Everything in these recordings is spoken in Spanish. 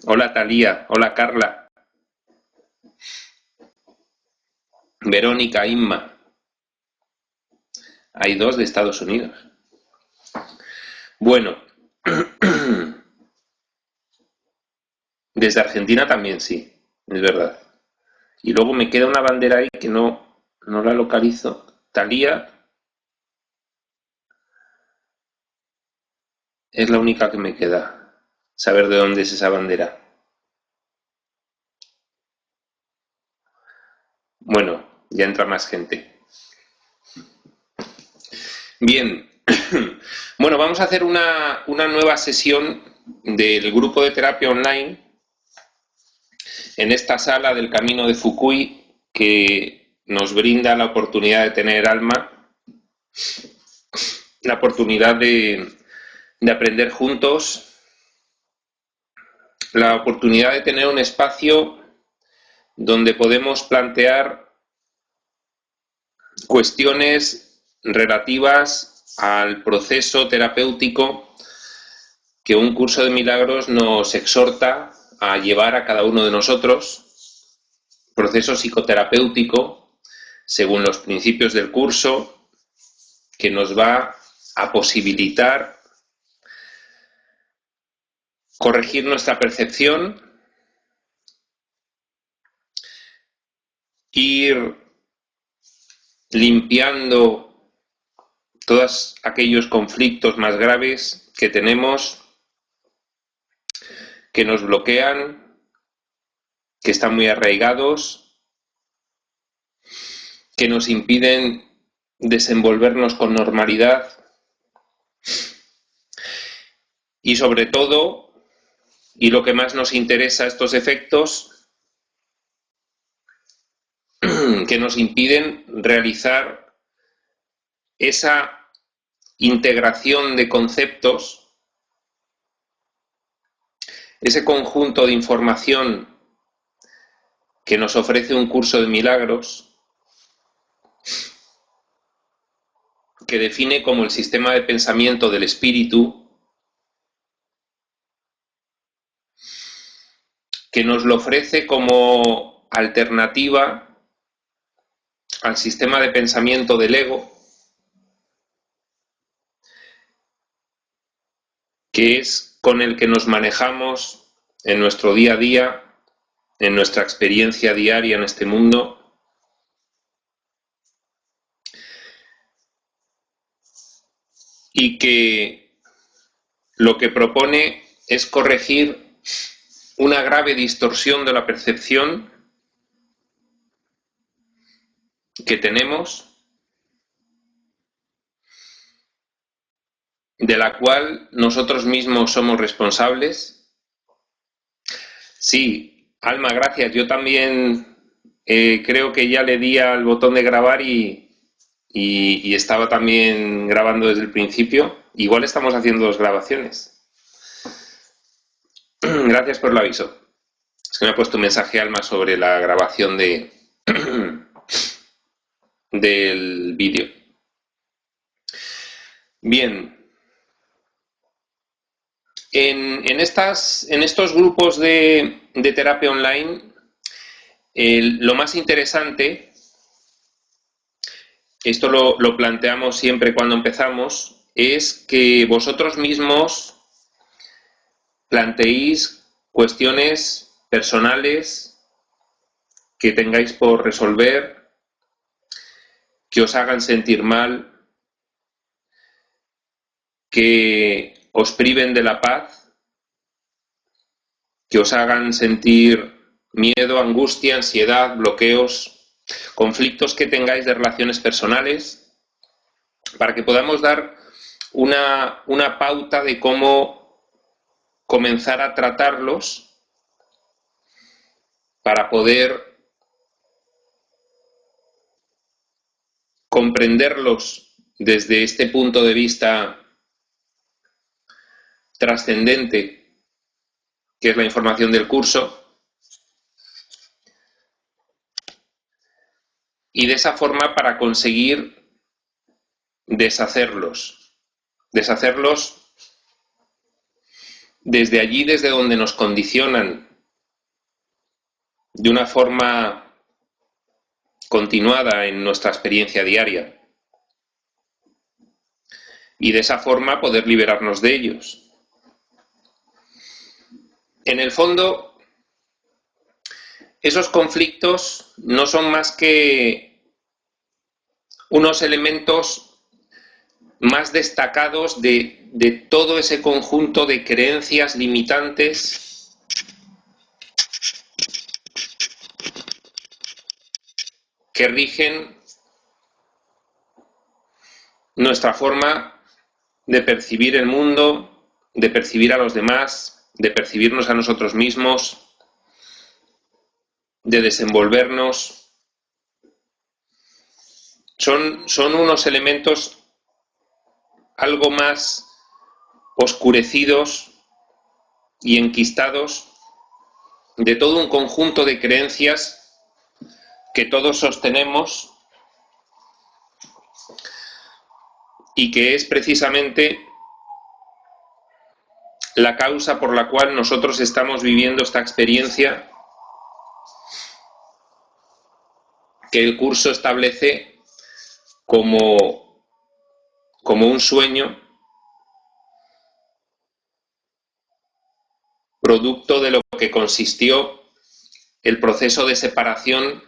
Hola Talía, hola Carla, Verónica, Inma. Hay dos de Estados Unidos. Bueno, desde Argentina también sí, es verdad. Y luego me queda una bandera ahí que no la localizo. Talía es la única que me queda. Saber de dónde es esa bandera. Bueno, ya entra más gente. Bien, bueno, vamos a hacer una nueva sesión del grupo de terapia online en esta sala del Camino de Fukui que nos brinda la oportunidad de tener Alma, la oportunidad de aprender juntos, la oportunidad de tener un espacio donde podemos plantear cuestiones relativas al proceso terapéutico que un curso de milagros nos exhorta a llevar a cada uno de nosotros, proceso psicoterapéutico según los principios del curso que nos va a posibilitar corregir nuestra percepción, ir limpiando todos aquellos conflictos más graves que tenemos, que nos bloquean, que están muy arraigados, que nos impiden desenvolvernos con normalidad y sobre todo, y lo que más nos interesa, estos efectos que nos impiden realizar esa integración de conceptos, ese conjunto de información que nos ofrece un curso de milagros que define como el sistema de pensamiento del espíritu, que nos lo ofrece como alternativa al sistema de pensamiento del ego, que es con el que nos manejamos en nuestro día a día, en nuestra experiencia diaria en este mundo, y que lo que propone es corregir una grave distorsión de la percepción que tenemos, de la cual nosotros mismos somos responsables. Sí, Alma, gracias. Yo también creo que ya le di al botón de grabar y estaba también grabando desde el principio. Igual estamos haciendo dos grabaciones. Gracias por el aviso. Es que me ha puesto un mensaje Alma sobre la grabación del vídeo. Bien. En estos grupos de terapia online, lo más interesante, esto lo planteamos siempre cuando empezamos, es que vosotros mismos planteéis cuestiones personales que tengáis por resolver, que os hagan sentir mal, que os priven de la paz, que os hagan sentir miedo, angustia, ansiedad, bloqueos, conflictos que tengáis de relaciones personales, para que podamos dar una pauta de cómo comenzar a tratarlos para poder comprenderlos desde este punto de vista trascendente, que es la información del curso, y de esa forma para conseguir deshacerlos desde allí, desde donde nos condicionan de una forma continuada en nuestra experiencia diaria, y de esa forma poder liberarnos de ellos. En el fondo, esos conflictos no son más que unos elementos más destacados de todo ese conjunto de creencias limitantes que rigen nuestra forma de percibir el mundo, de percibir a los demás, de percibirnos a nosotros mismos, de desenvolvernos. Son unos elementos algo más oscurecidos y enquistados de todo un conjunto de creencias que todos sostenemos y que es precisamente la causa por la cual nosotros estamos viviendo esta experiencia que el curso establece como un sueño producto de lo que consistió el proceso de separación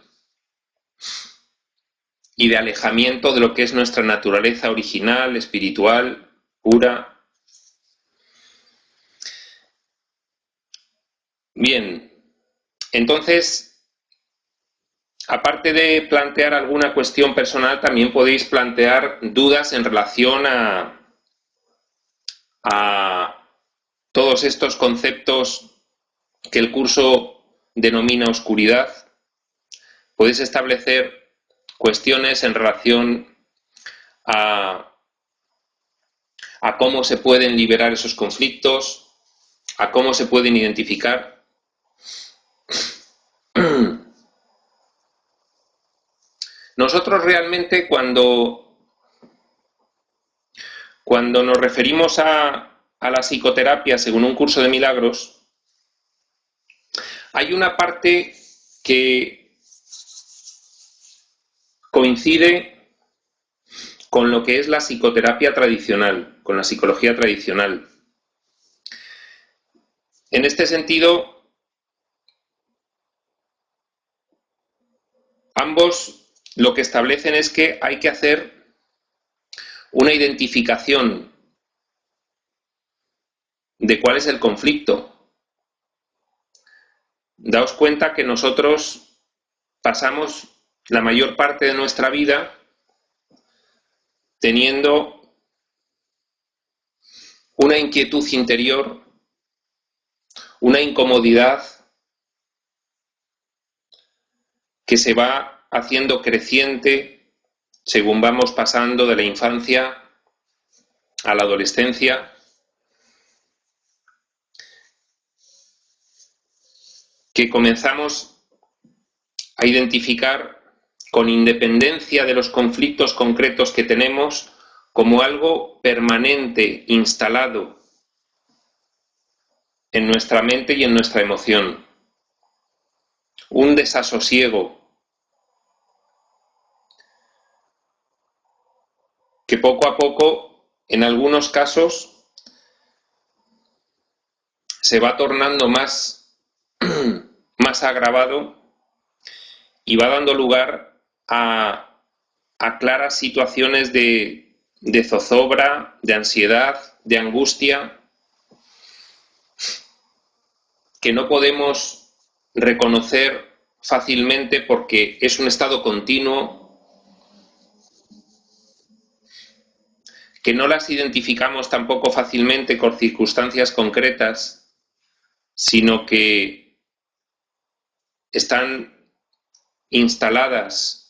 y de alejamiento de lo que es nuestra naturaleza original, espiritual, pura. Bien, entonces, aparte de plantear alguna cuestión personal, también podéis plantear dudas en relación a todos estos conceptos que el curso denomina oscuridad. Podéis establecer cuestiones en relación a cómo se pueden liberar esos conflictos, a cómo se pueden identificar. Nosotros realmente cuando nos referimos a la psicoterapia según un curso de milagros, hay una parte que coincide con lo que es la psicoterapia tradicional, con la psicología tradicional. En este sentido, ambos lo que establecen es que hay que hacer una identificación de cuál es el conflicto. Daos cuenta que nosotros pasamos la mayor parte de nuestra vida teniendo una inquietud interior, una incomodidad que se va haciendo creciente según vamos pasando de la infancia a la adolescencia, que comenzamos a identificar con independencia de los conflictos concretos que tenemos como algo permanente, instalado en nuestra mente y en nuestra emoción. Un desasosiego que poco a poco, en algunos casos, se va tornando más agravado y va dando lugar a claras situaciones de zozobra, de ansiedad, de angustia, que no podemos reconocer fácilmente porque es un estado continuo, que no las identificamos tampoco fácilmente con circunstancias concretas, sino que están instaladas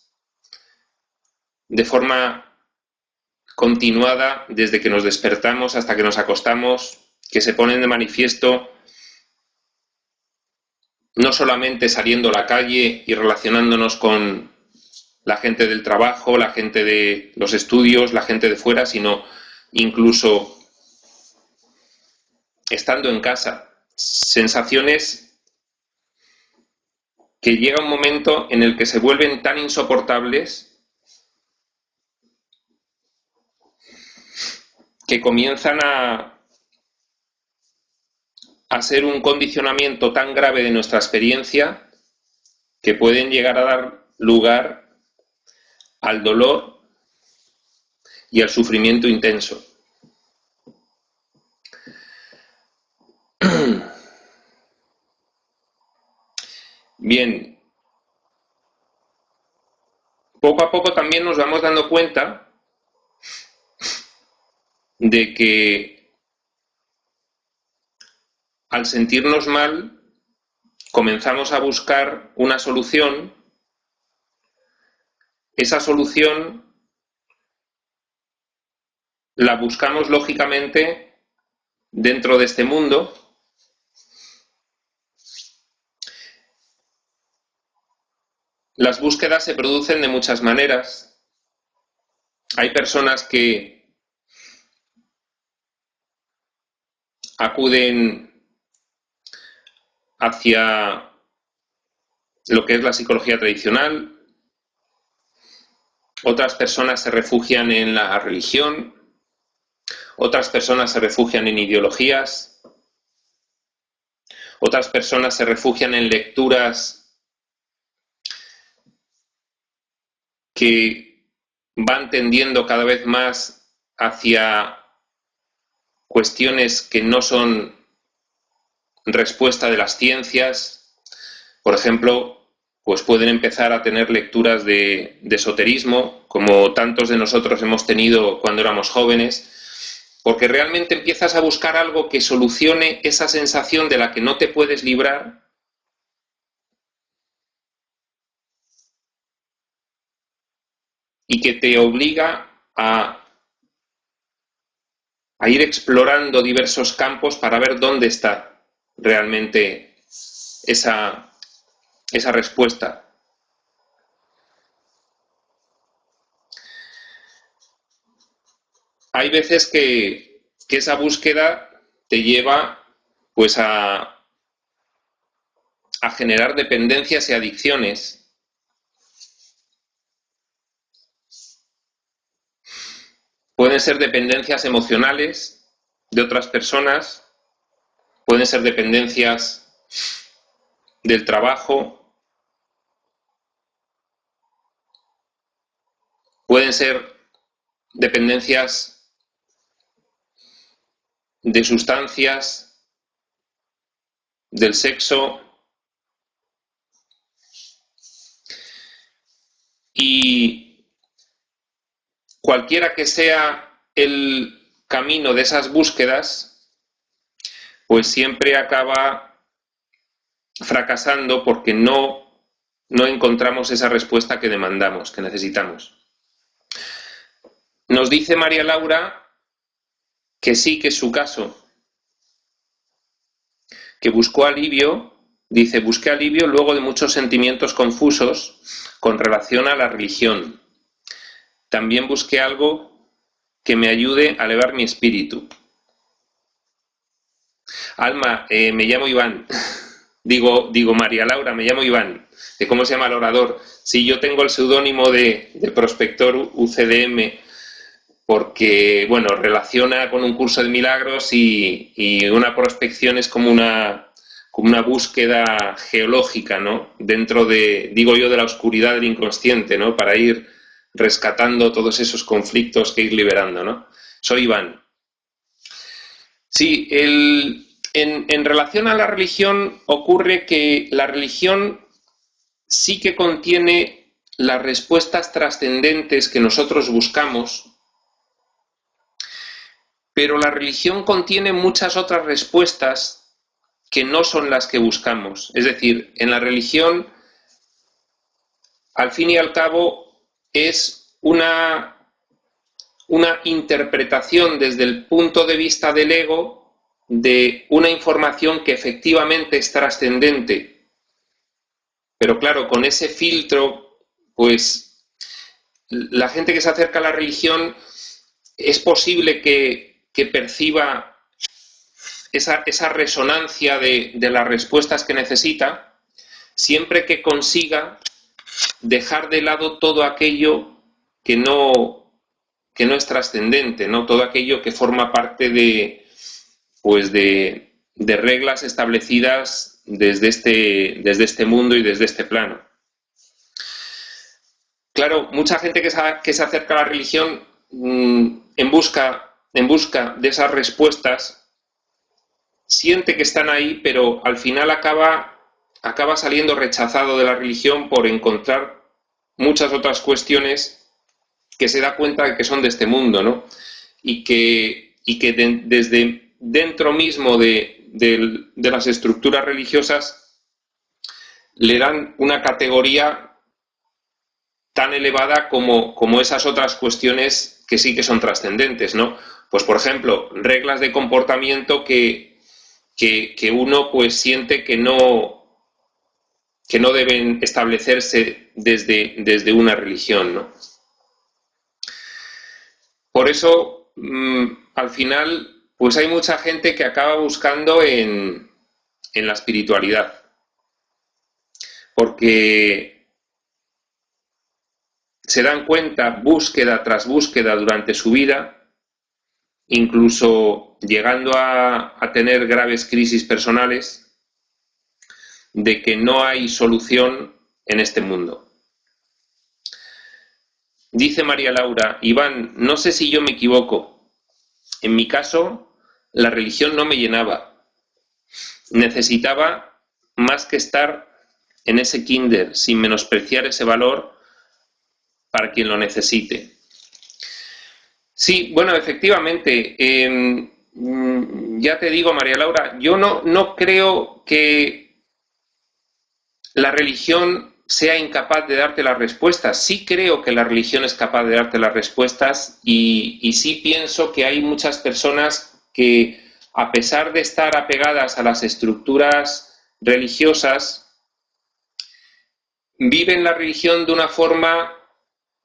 de forma continuada desde que nos despertamos hasta que nos acostamos, que se ponen de manifiesto no solamente saliendo a la calle y relacionándonos con la gente del trabajo, la gente de los estudios, la gente de fuera, sino incluso estando en casa. Sensaciones que llega un momento en el que se vuelven tan insoportables que comienzan a ser un condicionamiento tan grave de nuestra experiencia que pueden llegar a dar lugar al dolor y al sufrimiento intenso. Bien, poco a poco también nos vamos dando cuenta de que al sentirnos mal comenzamos a buscar una solución. Esa solución la buscamos lógicamente dentro de este mundo. Las búsquedas se producen de muchas maneras. Hay personas que acuden hacia lo que es la psicología tradicional, otras personas se refugian en la religión, otras personas se refugian en ideologías, otras personas se refugian en lecturas que van tendiendo cada vez más hacia cuestiones que no son respuesta de las ciencias. Por ejemplo, pues pueden empezar a tener lecturas de esoterismo, como tantos de nosotros hemos tenido cuando éramos jóvenes, porque realmente empiezas a buscar algo que solucione esa sensación de la que no te puedes librar. Y que te obliga a ir explorando diversos campos para ver dónde está realmente esa respuesta. Hay veces que esa búsqueda te lleva pues a generar dependencias y adicciones. Pueden ser dependencias emocionales de otras personas, pueden ser dependencias del trabajo, pueden ser dependencias de sustancias, del sexo, y cualquiera que sea el camino de esas búsquedas, pues siempre acaba fracasando porque no encontramos esa respuesta que demandamos, que necesitamos. Nos dice María Laura que sí, que es su caso, que buscó alivio, dice, busqué alivio luego de muchos sentimientos confusos con relación a la religión. También busqué algo que me ayude a elevar mi espíritu. Alma, me llamo Iván. Digo María Laura, me llamo Iván. ¿De cómo se llama el orador? Sí, yo tengo el seudónimo de Prospector UCDM porque, bueno, relaciona con un curso de milagros y una prospección es como una búsqueda geológica, ¿no? Dentro de, digo yo, de la oscuridad del inconsciente, ¿no? Para ir rescatando todos esos conflictos que ir liberando, ¿no? Soy Iván. Sí, en relación a la religión ocurre que la religión sí que contiene las respuestas trascendentes que nosotros buscamos, pero la religión contiene muchas otras respuestas que no son las que buscamos. Es decir, en la religión, al fin y al cabo, es una interpretación desde el punto de vista del ego de una información que efectivamente es trascendente. Pero claro, con ese filtro, pues la gente que se acerca a la religión es posible que perciba esa resonancia de las respuestas que necesita, siempre que consiga dejar de lado todo aquello que no es trascendente, ¿no? Todo aquello que forma parte de reglas establecidas desde este mundo y desde este plano. Claro, mucha gente que se acerca a la religión en busca de esas respuestas siente que están ahí, pero al final acaba saliendo rechazado de la religión por encontrar muchas otras cuestiones que se da cuenta de que son de este mundo, ¿no? Y que desde dentro mismo de las estructuras religiosas le dan una categoría tan elevada como esas otras cuestiones que sí que son trascendentes, ¿no? Pues, por ejemplo, reglas de comportamiento que uno pues siente que no deben establecerse desde una religión, ¿no? Por eso, al final, pues hay mucha gente que acaba buscando en la espiritualidad, porque se dan cuenta, búsqueda tras búsqueda durante su vida, incluso llegando a tener graves crisis personales, de que no hay solución en este mundo. Dice María Laura: Iván, no sé si yo me equivoco. En mi caso, la religión no me llenaba. Necesitaba más que estar en ese kinder, sin menospreciar ese valor para quien lo necesite. Sí, bueno, efectivamente, ya te digo, María Laura, yo no creo que la religión sea incapaz de darte las respuestas. Sí creo que la religión es capaz de darte las respuestas y sí pienso que hay muchas personas que, a pesar de estar apegadas a las estructuras religiosas, viven la religión de una forma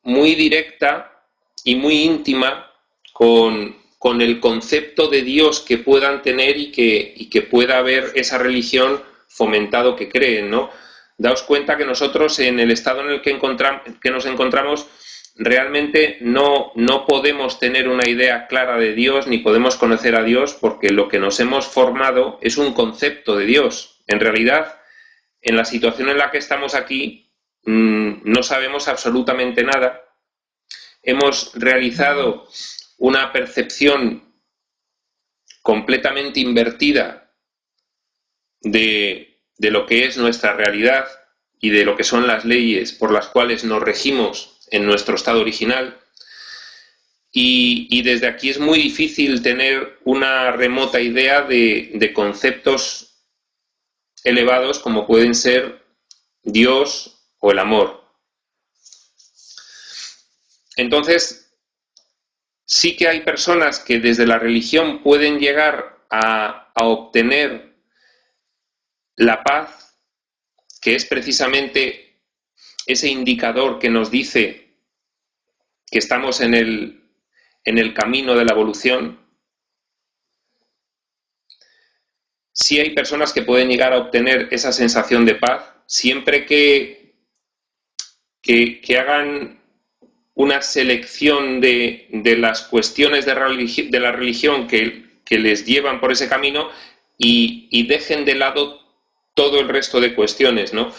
muy directa y muy íntima con el concepto de Dios que puedan tener y que pueda haber esa religión fomentado que creen, ¿no? Daos cuenta que nosotros, en el estado en el que nos encontramos, realmente no podemos tener una idea clara de Dios ni podemos conocer a Dios, porque lo que nos hemos formado es un concepto de Dios. En realidad, en la situación en la que estamos aquí, no sabemos absolutamente nada. Hemos realizado una percepción completamente invertida de lo que es nuestra realidad y de lo que son las leyes por las cuales nos regimos en nuestro estado original. Y desde aquí es muy difícil tener una remota idea de conceptos elevados como pueden ser Dios o el amor. Entonces, sí que hay personas que desde la religión pueden llegar a obtener la paz, que es precisamente ese indicador que nos dice que estamos en el camino de la evolución. Sí hay personas que pueden llegar a obtener esa sensación de paz siempre que hagan una selección de las cuestiones de la religión que les llevan por ese camino y dejen de lado todo el resto de cuestiones, ¿no?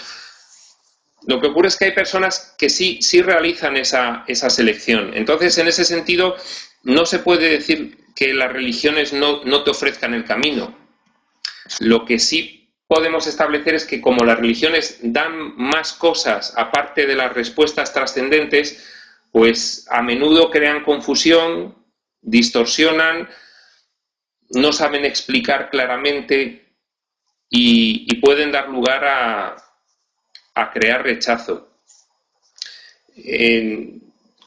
Lo que ocurre es que hay personas que sí realizan esa selección. Entonces, en ese sentido, no se puede decir que las religiones no te ofrezcan el camino. Lo que sí podemos establecer es que, como las religiones dan más cosas aparte de las respuestas trascendentes, pues a menudo crean confusión, distorsionan, no saben explicar claramente y pueden dar lugar a crear rechazo.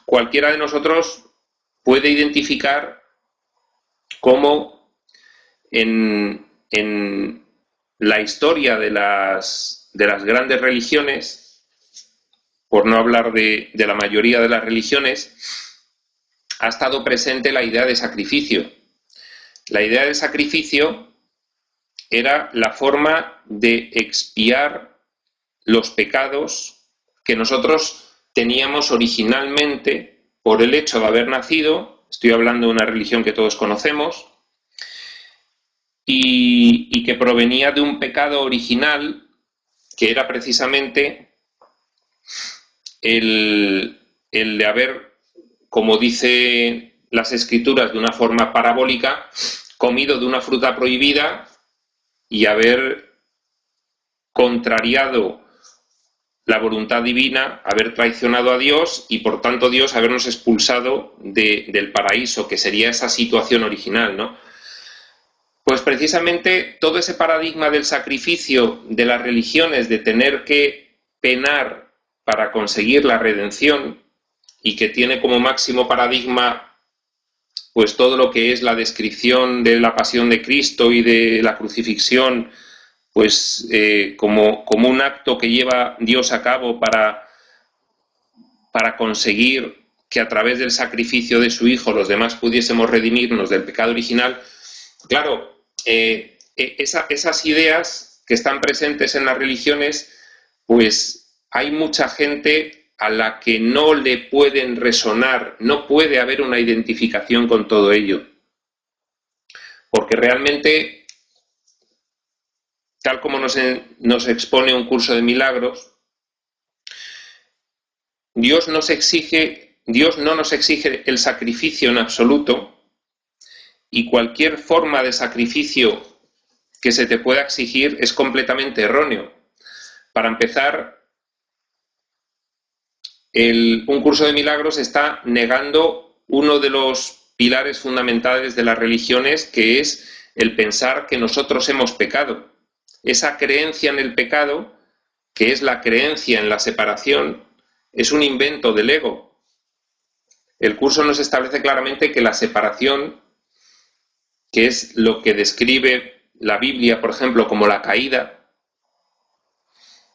Cualquiera de nosotros puede identificar cómo en la historia de las grandes religiones, por no hablar de la mayoría de las religiones, ha estado presente la idea de sacrificio. La idea de sacrificio era la forma de expiar los pecados que nosotros teníamos originalmente por el hecho de haber nacido. Estoy hablando de una religión que todos conocemos y que provenía de un pecado original que era precisamente el de haber, como dice las Escrituras de una forma parabólica, comido de una fruta prohibida y haber contrariado la voluntad divina, haber traicionado a Dios y por tanto Dios habernos expulsado del paraíso, que sería esa situación original, ¿no? Pues precisamente todo ese paradigma del sacrificio de las religiones, de tener que penar para conseguir la redención, y que tiene como máximo paradigma pues todo lo que es la descripción de la pasión de Cristo y de la crucifixión, pues como un acto que lleva Dios a cabo para conseguir que a través del sacrificio de su Hijo los demás pudiésemos redimirnos del pecado original. Claro, esas ideas que están presentes en las religiones, pues hay mucha gente a la que no le pueden resonar, no puede haber una identificación con todo ello. Porque realmente, tal como nos expone un curso de milagros, Dios no nos exige el sacrificio en absoluto, y cualquier forma de sacrificio que se te pueda exigir es completamente erróneo. Para empezar, un curso de milagros está negando uno de los pilares fundamentales de las religiones, que es el pensar que nosotros hemos pecado. Esa creencia en el pecado, que es la creencia en la separación, es un invento del ego. El curso nos establece claramente que la separación, que es lo que describe la Biblia, por ejemplo, como la caída,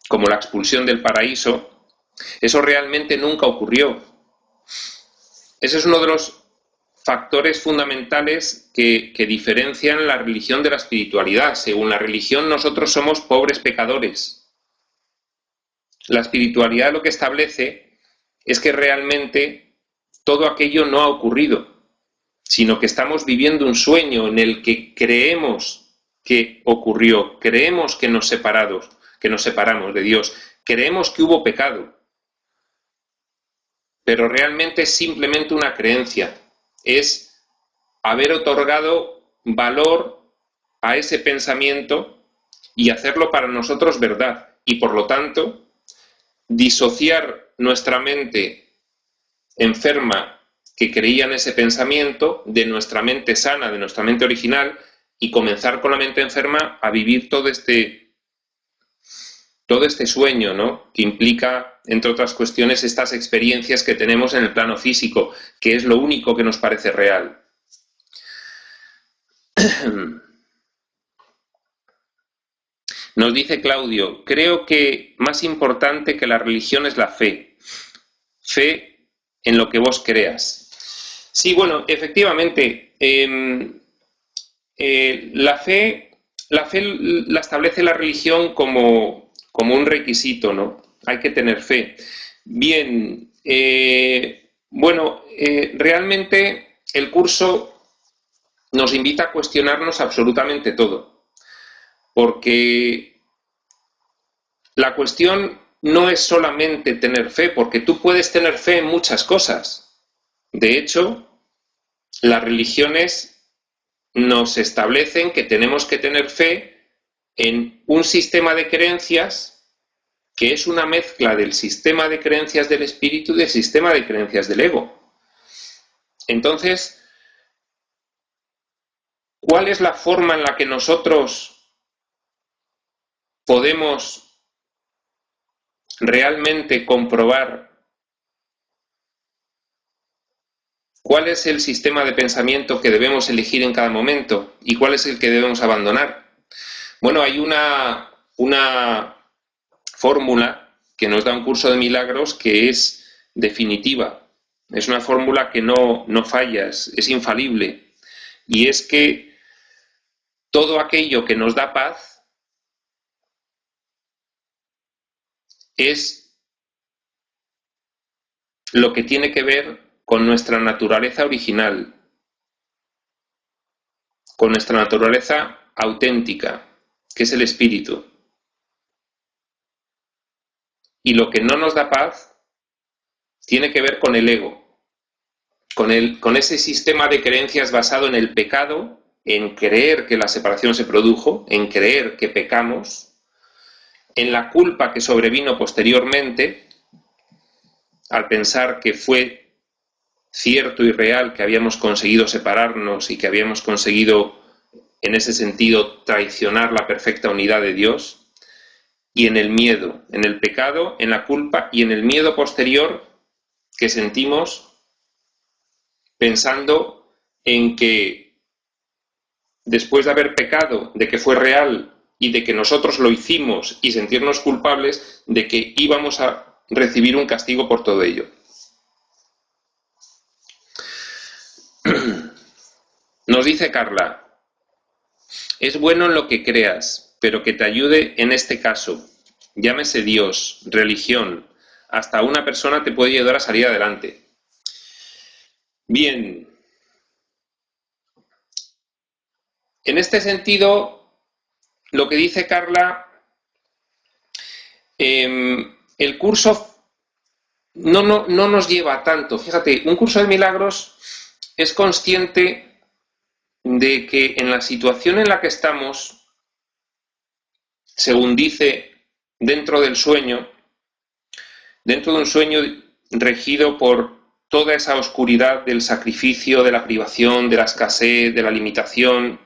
como la expulsión del paraíso, eso realmente nunca ocurrió. Ese es uno de los factores fundamentales que diferencian la religión de la espiritualidad. Según la religión, nosotros somos pobres pecadores. La espiritualidad lo que establece es que realmente todo aquello no ha ocurrido, sino que estamos viviendo un sueño en el que creemos que ocurrió, creemos que nos separamos de Dios, creemos que hubo pecado. Pero realmente es simplemente una creencia, es haber otorgado valor a ese pensamiento y hacerlo para nosotros verdad, y por lo tanto disociar nuestra mente enferma que creía en ese pensamiento de nuestra mente sana, de nuestra mente original, y comenzar con la mente enferma a vivir todo este sueño, ¿no? Que implica, entre otras cuestiones, estas experiencias que tenemos en el plano físico, que es lo único que nos parece real. Nos dice Claudio, creo que más importante que la religión es la fe. Fe en lo que vos creas. Sí, bueno, efectivamente, la fe la establece la religión como un requisito, ¿no? Hay que tener fe. Bien, realmente el curso nos invita a cuestionarnos absolutamente todo, porque la cuestión no es solamente tener fe, porque tú puedes tener fe en muchas cosas. De hecho, las religiones nos establecen que tenemos que tener fe en un sistema de creencias que es una mezcla del sistema de creencias del espíritu y del sistema de creencias del ego. Entonces, ¿cuál es la forma en la que nosotros podemos realmente comprobar cuál es el sistema de pensamiento que debemos elegir en cada momento y cuál es el que debemos abandonar? Bueno, hay una fórmula que nos da un curso de milagros que es definitiva. Es una fórmula que no falla, es infalible. Y es que todo aquello que nos da paz es lo que tiene que ver con nuestra naturaleza original, con nuestra naturaleza auténtica, que es el espíritu. Y lo que no nos da paz tiene que ver con el ego, con ese sistema de creencias basado en el pecado, en creer que la separación se produjo, en creer que pecamos, en la culpa que sobrevino posteriormente, al pensar que fue cierto y real que habíamos conseguido separarnos y que habíamos conseguido, en ese sentido, traicionar la perfecta unidad de Dios, y en el miedo, en el pecado, en la culpa y en el miedo posterior que sentimos pensando en que después de haber pecado, de que fue real y de que nosotros lo hicimos y sentirnos culpables, de que íbamos a recibir un castigo por todo ello. Nos dice Carla, es bueno en lo que creas, pero que te ayude en este caso, llámese Dios, religión, hasta una persona te puede ayudar a salir adelante. Bien, en este sentido, lo que dice Carla, el curso no nos lleva tanto. Fíjate, un curso de milagros es consciente de que en la situación en la que estamos, según dice, dentro de un sueño regido por toda esa oscuridad del sacrificio, de la privación, de la escasez, de la limitación,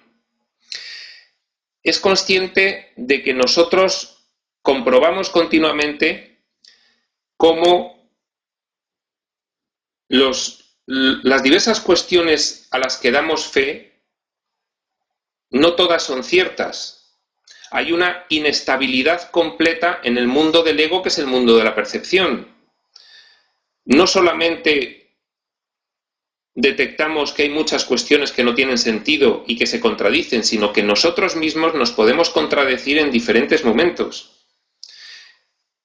es consciente de que nosotros comprobamos continuamente cómo las diversas cuestiones a las que damos fe no todas son ciertas. Hay una inestabilidad completa en el mundo del ego, que es el mundo de la percepción. No solamente detectamos que hay muchas cuestiones que no tienen sentido y que se contradicen, sino que nosotros mismos nos podemos contradecir en diferentes momentos.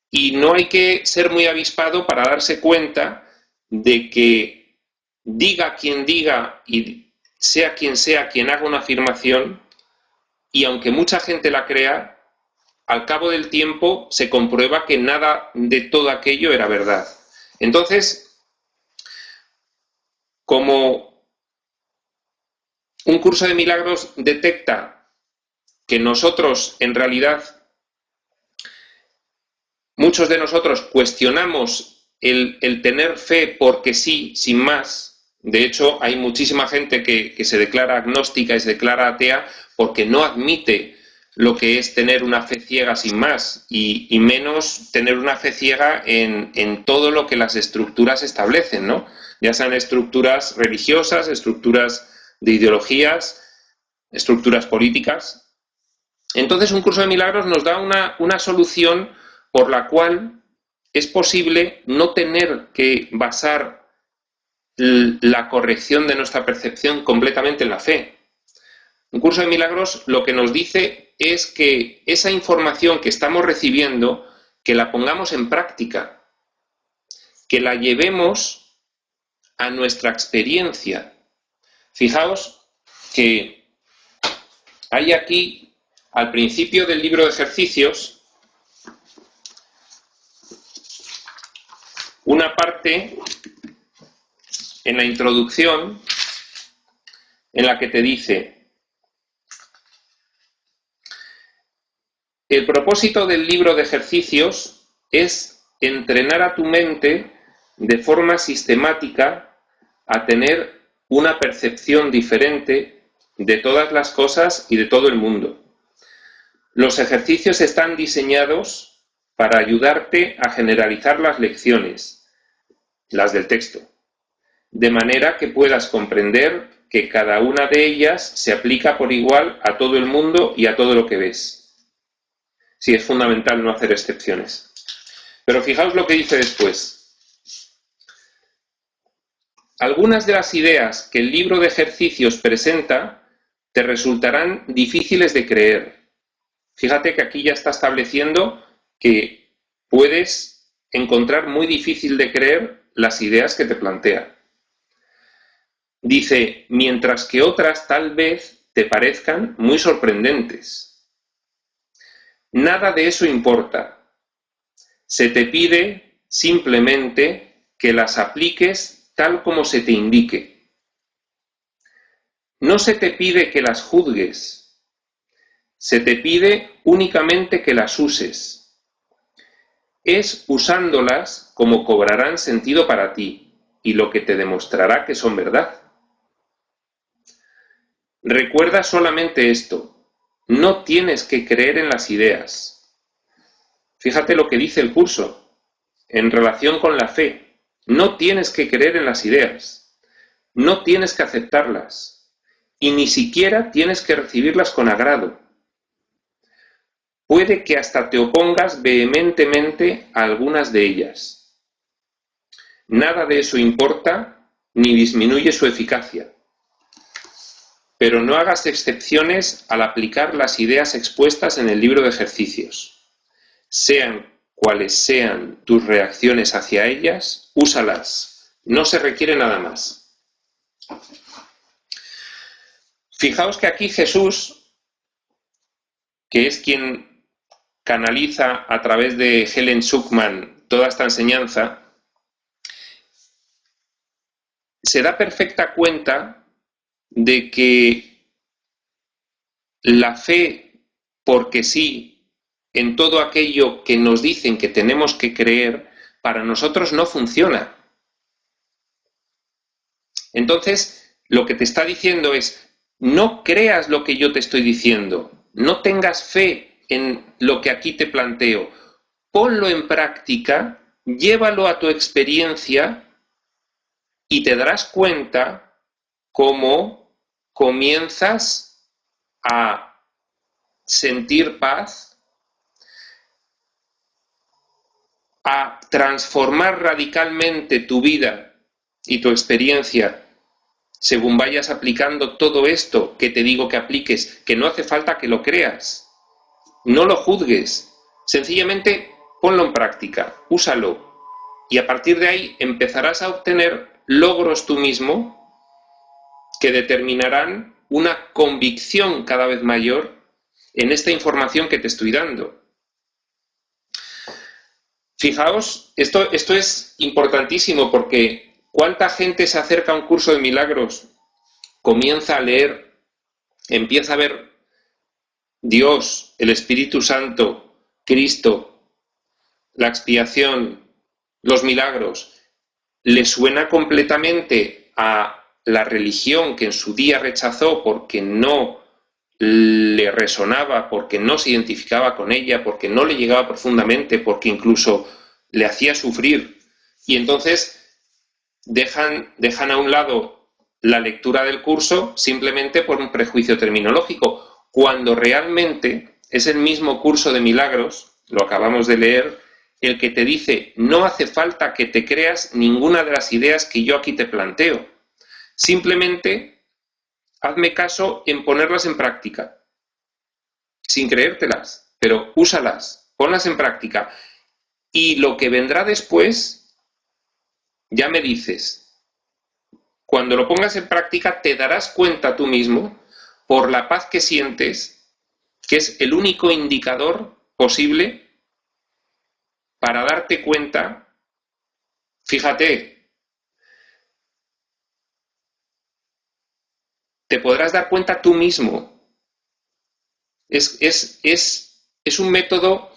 Y no hay que ser muy avispado para darse cuenta de que diga quien diga y sea quien haga una afirmación, y aunque mucha gente la crea, al cabo del tiempo se comprueba que nada de todo aquello era verdad. Entonces, como un curso de milagros detecta que nosotros, en realidad, muchos de nosotros cuestionamos el tener fe porque sí, sin más. De hecho, hay muchísima gente que se declara agnóstica y se declara atea porque no admite lo que es tener una fe ciega sin más, y menos tener una fe ciega en todo lo que las estructuras establecen, ¿no? Ya sean estructuras religiosas, estructuras de ideologías, estructuras políticas. Entonces, un curso de milagros nos da una solución por la cual es posible no tener que basar la corrección de nuestra percepción completamente en la fe. Un curso de milagros lo que nos dice es que esa información que estamos recibiendo, que la pongamos en práctica, que la llevemos a nuestra experiencia. Fijaos que hay aquí, al principio del libro de ejercicios, una parte en la introducción en la que te dice: el propósito del libro de ejercicios es entrenar a tu mente de forma sistemática a tener una percepción diferente de todas las cosas y de todo el mundo. Los ejercicios están diseñados para ayudarte a generalizar las lecciones, las del texto, de manera que puedas comprender que cada una de ellas se aplica por igual a todo el mundo y a todo lo que ves. Sí, es fundamental no hacer excepciones. Pero fijaos lo que dice después. Algunas de las ideas que el libro de ejercicios presenta te resultarán difíciles de creer. Fíjate que aquí ya está estableciendo que puedes encontrar muy difícil de creer las ideas que te plantea. Dice, mientras que otras tal vez te parezcan muy sorprendentes. Nada de eso importa. Se te pide simplemente que las apliques tal como se te indique. No se te pide que las juzgues. Se te pide únicamente que las uses. Es usándolas como cobrarán sentido para ti y lo que te demostrará que son verdad. Recuerda solamente esto, no tienes que creer en las ideas. Fíjate lo que dice el curso en relación con la fe. No tienes que creer en las ideas, no tienes que aceptarlas y ni siquiera tienes que recibirlas con agrado. Puede que hasta te opongas vehementemente a algunas de ellas. Nada de eso importa ni disminuye su eficacia. Pero no hagas excepciones al aplicar las ideas expuestas en el libro de ejercicios. Sean cuales sean tus reacciones hacia ellas, úsalas. No se requiere nada más. Fijaos que aquí Jesús, que es quien canaliza a través de Helen Schucman toda esta enseñanza, se da perfecta cuenta de que la fe, porque sí, en todo aquello que nos dicen que tenemos que creer, para nosotros no funciona. Entonces, lo que te está diciendo es, no creas lo que yo te estoy diciendo, no tengas fe en lo que aquí te planteo, ponlo en práctica, llévalo a tu experiencia y te darás cuenta cómo comienzas a sentir paz, a transformar radicalmente tu vida y tu experiencia según vayas aplicando todo esto que te digo que apliques, que no hace falta que lo creas, no lo juzgues, sencillamente ponlo en práctica, úsalo y a partir de ahí empezarás a obtener logros tú mismo que determinarán una convicción cada vez mayor en esta información que te estoy dando. Fijaos, esto es importantísimo porque ¿cuánta gente se acerca a un curso de milagros, comienza a leer, empieza a ver Dios, el Espíritu Santo, Cristo, la expiación, los milagros, le suena completamente a la religión que en su día rechazó porque no le resonaba, porque no se identificaba con ella, porque no le llegaba profundamente, porque incluso le hacía sufrir? Y entonces dejan a un lado la lectura del curso simplemente por un prejuicio terminológico, cuando realmente es el mismo curso de milagros, lo acabamos de leer, el que te dice, no hace falta que te creas ninguna de las ideas que yo aquí te planteo. Simplemente hazme caso en ponerlas en práctica, sin creértelas, pero úsalas, ponlas en práctica. Y lo que vendrá después, ya me dices, cuando lo pongas en práctica te darás cuenta tú mismo, por la paz que sientes, que es el único indicador posible para darte cuenta. Fíjate, te podrás dar cuenta tú mismo. Es un método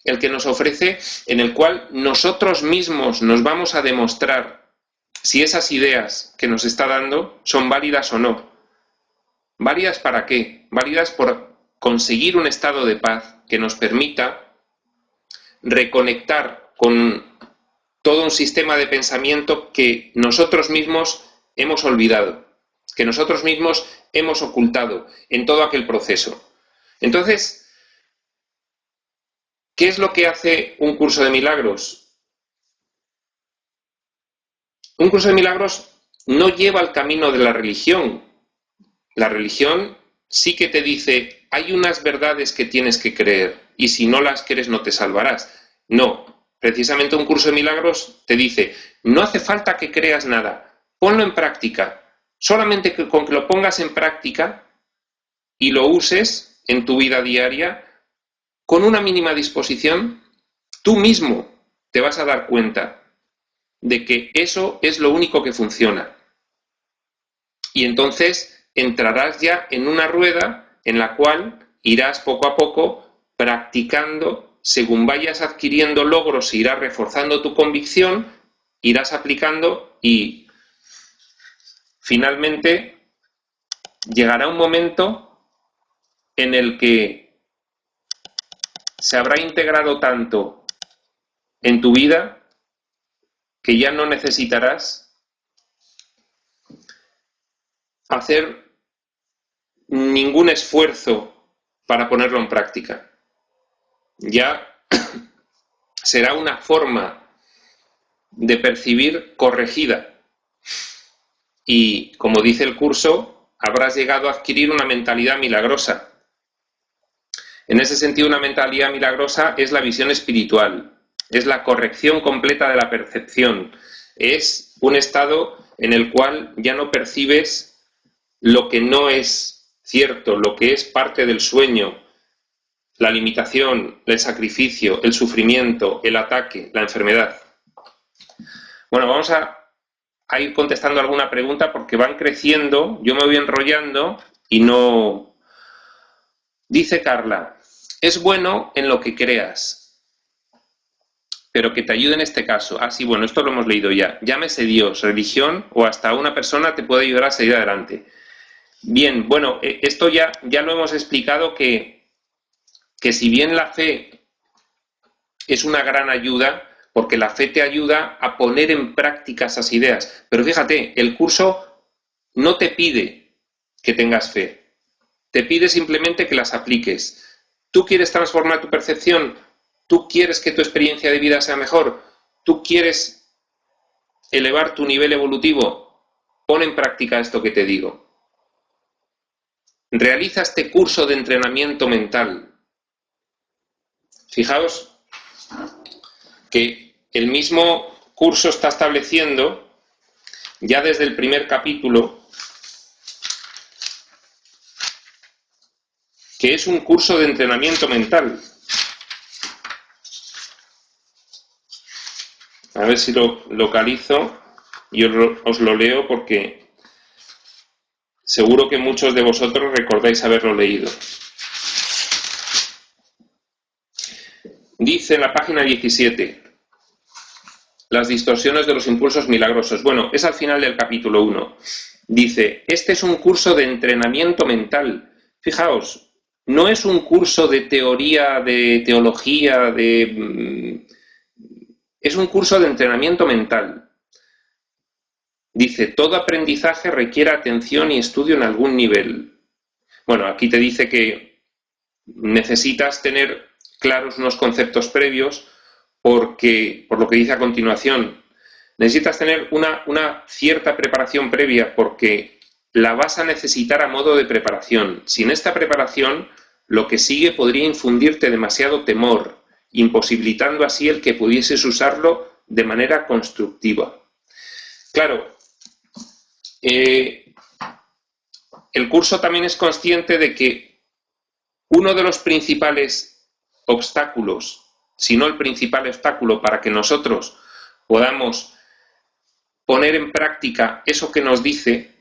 el que nos ofrece, en el cual nosotros mismos nos vamos a demostrar si esas ideas que nos está dando son válidas o no. ¿Válidas para qué? Válidas por conseguir un estado de paz que nos permita reconectar con todo un sistema de pensamiento que nosotros mismos hemos olvidado, que nosotros mismos hemos ocultado en todo aquel proceso. Entonces, ¿qué es lo que hace un curso de milagros? Un curso de milagros no lleva el camino de la religión. La religión sí que te dice, hay unas verdades que tienes que creer y si no las crees no te salvarás. No, precisamente un curso de milagros te dice, no hace falta que creas nada, ponlo en práctica. Solamente con que lo pongas en práctica y lo uses en tu vida diaria, con una mínima disposición, tú mismo te vas a dar cuenta de que eso es lo único que funciona. Y entonces entrarás ya en una rueda en la cual irás poco a poco practicando, según vayas adquiriendo logros, irás reforzando tu convicción, irás aplicando y finalmente llegará un momento en el que se habrá integrado tanto en tu vida que ya no necesitarás hacer ningún esfuerzo para ponerlo en práctica. Ya será una forma de percibir corregida y, como dice el curso, habrás llegado a adquirir una mentalidad milagrosa. En ese sentido, una mentalidad milagrosa es la visión espiritual, es la corrección completa de la percepción, es un estado en el cual ya no percibes lo que no es cierto, lo que es parte del sueño, la limitación, el sacrificio, el sufrimiento, el ataque, la enfermedad. Bueno, vamos a ir contestando alguna pregunta porque van creciendo, yo me voy enrollando y no... Dice Carla, es bueno en lo que creas, pero que te ayude en este caso. Ah, sí, bueno, esto lo hemos leído ya. Llámese Dios, religión o hasta una persona te puede ayudar a seguir adelante. Bien, bueno, esto ya lo hemos explicado que si bien la fe es una gran ayuda, porque la fe te ayuda a poner en práctica esas ideas. Pero fíjate, el curso no te pide que tengas fe, te pide simplemente que las apliques. ¿Tú quieres transformar tu percepción? ¿Tú quieres que tu experiencia de vida sea mejor? ¿Tú quieres elevar tu nivel evolutivo? Pon en práctica esto que te digo. Realiza este curso de entrenamiento mental. Fijaos que el mismo curso está estableciendo, ya desde el primer capítulo, que es un curso de entrenamiento mental. A ver si lo localizo y os lo leo porque seguro que muchos de vosotros recordáis haberlo leído. Dice en la página 17, las distorsiones de los impulsos milagrosos. Bueno, es al final del capítulo 1. Dice, este es un curso de entrenamiento mental. Fijaos, no es un curso de teoría, de teología, es un curso de entrenamiento mental. Dice, todo aprendizaje requiere atención y estudio en algún nivel. Bueno, aquí te dice que necesitas tener claros unos conceptos previos porque, por lo que dice a continuación, necesitas tener una cierta preparación previa porque la vas a necesitar a modo de preparación. Sin esta preparación, lo que sigue podría infundirte demasiado temor, imposibilitando así el que pudieses usarlo de manera constructiva. Claro, el curso también es consciente de que uno de los principales obstáculos, si no el principal obstáculo para que nosotros podamos poner en práctica eso que nos dice,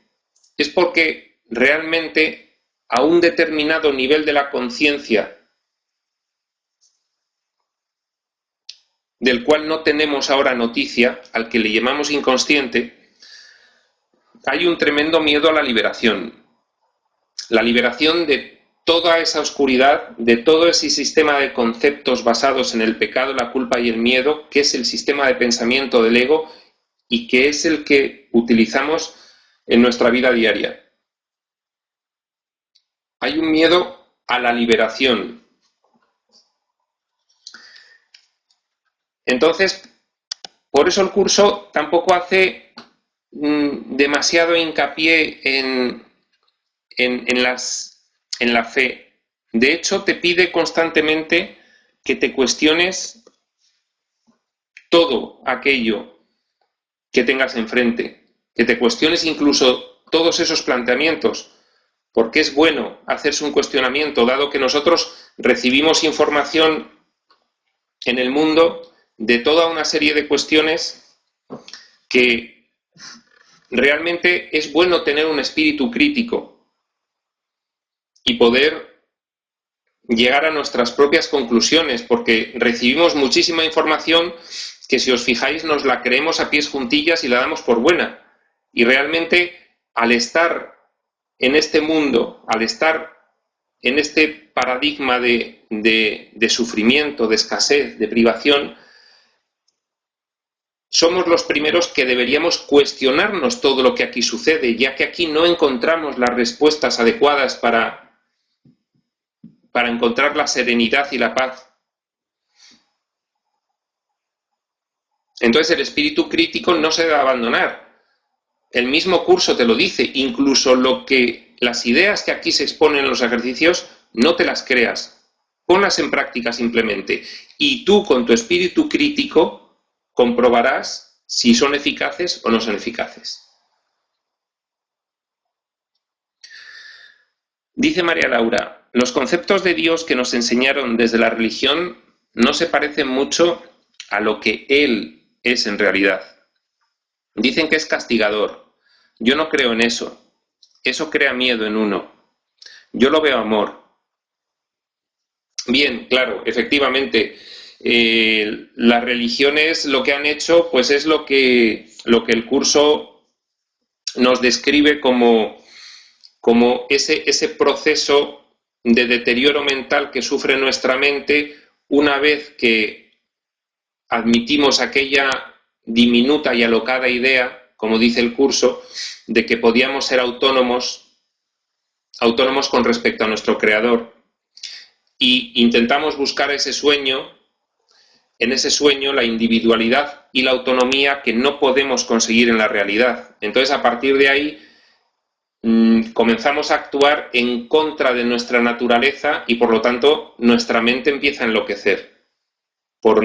es porque realmente a un determinado nivel de la conciencia del cual no tenemos ahora noticia, al que le llamamos inconsciente, hay un tremendo miedo a la liberación de toda esa oscuridad, de todo ese sistema de conceptos basados en el pecado, la culpa y el miedo, que es el sistema de pensamiento del ego y que es el que utilizamos en nuestra vida diaria. Hay un miedo a la liberación. Entonces, por eso el curso tampoco hace demasiado hincapié en las en la fe. De hecho, te pide constantemente que te cuestiones todo aquello que tengas enfrente, que te cuestiones incluso todos esos planteamientos, porque es bueno hacerse un cuestionamiento, dado que nosotros recibimos información en el mundo de toda una serie de cuestiones que realmente es bueno tener un espíritu crítico y poder llegar a nuestras propias conclusiones, porque recibimos muchísima información que, si os fijáis, nos la creemos a pies juntillas y la damos por buena. Y realmente, al estar en este mundo, al estar en este paradigma de sufrimiento, de escasez, de privación, somos los primeros que deberíamos cuestionarnos todo lo que aquí sucede, ya que aquí no encontramos las respuestas adecuadas para encontrar la serenidad y la paz. Entonces el espíritu crítico no se debe abandonar. El mismo curso te lo dice, incluso las ideas que aquí se exponen en los ejercicios, no te las creas, ponlas en práctica simplemente. Y tú, con tu espíritu crítico, comprobarás si son eficaces o no son eficaces. Dice María Laura, los conceptos de Dios que nos enseñaron desde la religión no se parecen mucho a lo que Él es en realidad. Dicen que es castigador. Yo no creo en eso. Eso crea miedo en uno. Yo lo veo amor. Bien, claro, efectivamente, las religiones lo que han hecho, pues es lo que el curso nos describe como ese proceso de deterioro mental que sufre nuestra mente una vez que admitimos aquella diminuta y alocada idea, como dice el curso, de que podíamos ser autónomos con respecto a nuestro creador, y intentamos buscar ese sueño, en ese sueño la individualidad y la autonomía que no podemos conseguir en la realidad. Entonces, a partir de ahí, comenzamos a actuar en contra de nuestra naturaleza y, por lo tanto, nuestra mente empieza a enloquecer por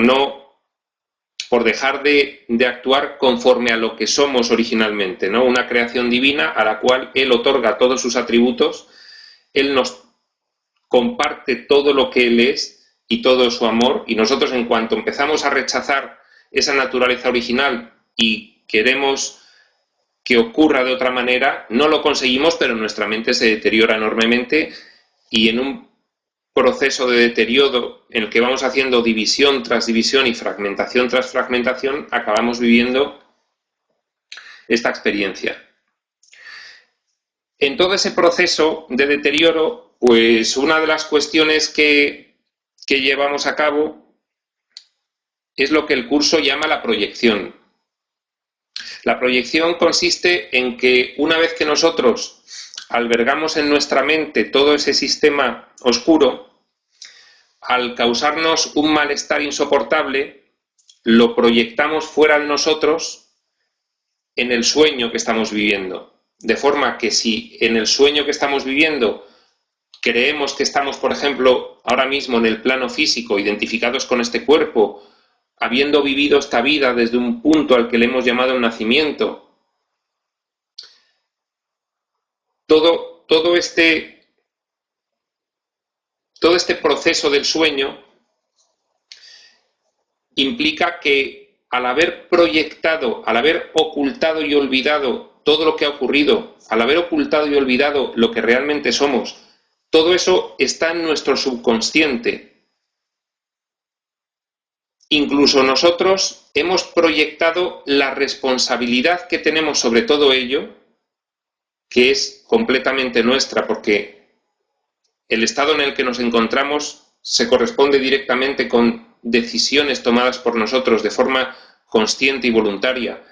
dejar de actuar conforme a lo que somos originalmente, ¿no? Una creación divina a la cual Él otorga todos sus atributos, Él nos comparte todo lo que Él es y todo su amor, y nosotros, en cuanto empezamos a rechazar esa naturaleza original y queremos que ocurra de otra manera, no lo conseguimos, pero nuestra mente se deteriora enormemente, y en un proceso de deterioro en el que vamos haciendo división tras división y fragmentación tras fragmentación, acabamos viviendo esta experiencia. En todo ese proceso de deterioro, pues una de las cuestiones que llevamos a cabo es lo que el curso llama la proyección. La proyección consiste en que, una vez que nosotros albergamos en nuestra mente todo ese sistema oscuro, al causarnos un malestar insoportable, lo proyectamos fuera de nosotros en el sueño que estamos viviendo. De forma que, si en el sueño que estamos viviendo creemos que estamos, por ejemplo, ahora mismo en el plano físico, identificados con este cuerpo, habiendo vivido esta vida desde un punto al que le hemos llamado el nacimiento, todo este proceso del sueño implica que, al haber proyectado, al haber ocultado y olvidado todo lo que ha ocurrido, al haber ocultado y olvidado lo que realmente somos, todo eso está en nuestro subconsciente. Incluso nosotros hemos proyectado la responsabilidad que tenemos sobre todo ello, que es completamente nuestra, porque el estado en el que nos encontramos se corresponde directamente con decisiones tomadas por nosotros de forma consciente y voluntaria,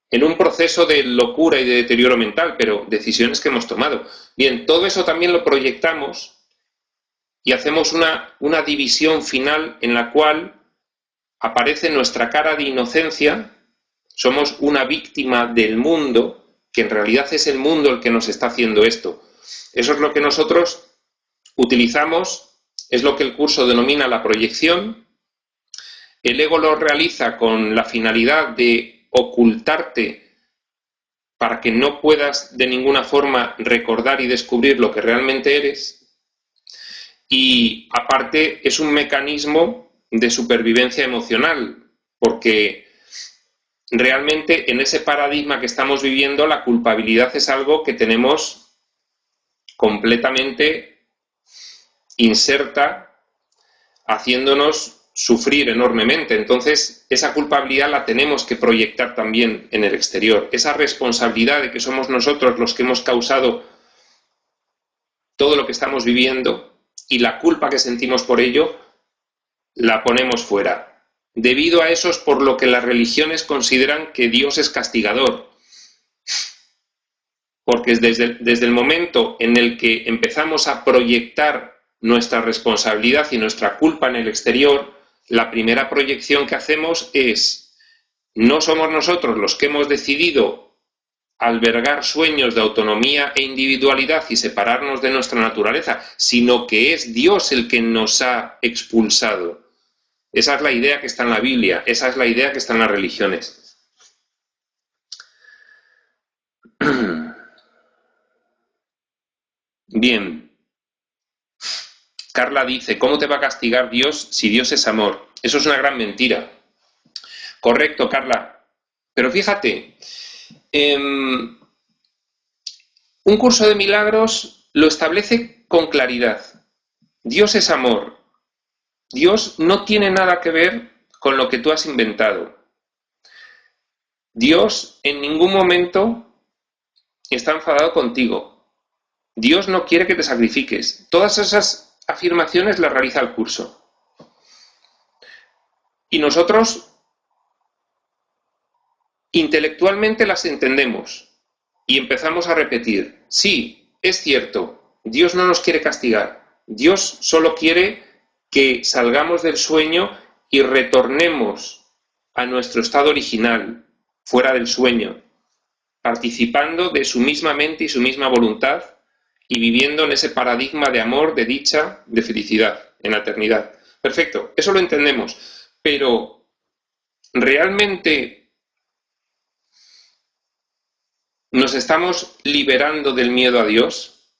en un proceso de locura y de deterioro mental, pero decisiones que hemos tomado. Bien, todo eso también lo proyectamos y hacemos una división final en la cual aparece nuestra cara de inocencia. Somos una víctima del mundo, que en realidad es el mundo el que nos está haciendo esto. Eso es lo que nosotros utilizamos, es lo que el curso denomina la proyección. El ego lo realiza con la finalidad de ocultarte para que no puedas de ninguna forma recordar y descubrir lo que realmente eres. Y aparte es un mecanismo de supervivencia emocional, porque realmente en ese paradigma que estamos viviendo la culpabilidad es algo que tenemos completamente inserta, haciéndonos sufrir enormemente. Entonces, esa culpabilidad la tenemos que proyectar también en el exterior. Esa responsabilidad de que somos nosotros los que hemos causado todo lo que estamos viviendo y la culpa que sentimos por ello, la ponemos fuera. Debido a eso es por lo que las religiones consideran que Dios es castigador. Porque desde el momento en el que empezamos a proyectar nuestra responsabilidad y nuestra culpa en el exterior, la primera proyección que hacemos es: no somos nosotros los que hemos decidido albergar sueños de autonomía e individualidad y separarnos de nuestra naturaleza, sino que es Dios el que nos ha expulsado. Esa es la idea que está en la Biblia, esa es la idea que está en las religiones. Bien. Carla dice, ¿cómo te va a castigar Dios si Dios es amor? Eso es una gran mentira. Correcto, Carla. Pero fíjate, un curso de milagros lo establece con claridad. Dios es amor. Dios no tiene nada que ver con lo que tú has inventado. Dios en ningún momento está enfadado contigo. Dios no quiere que te sacrifiques. Todas esas afirmaciones las realiza el curso. Y nosotros intelectualmente las entendemos y empezamos a repetir, sí, es cierto, Dios no nos quiere castigar, Dios solo quiere que salgamos del sueño y retornemos a nuestro estado original, fuera del sueño, participando de su misma mente y su misma voluntad y viviendo en ese paradigma de amor, de dicha, de felicidad, en la eternidad. Perfecto, eso lo entendemos, pero realmente ¿nos estamos liberando del miedo a Dios?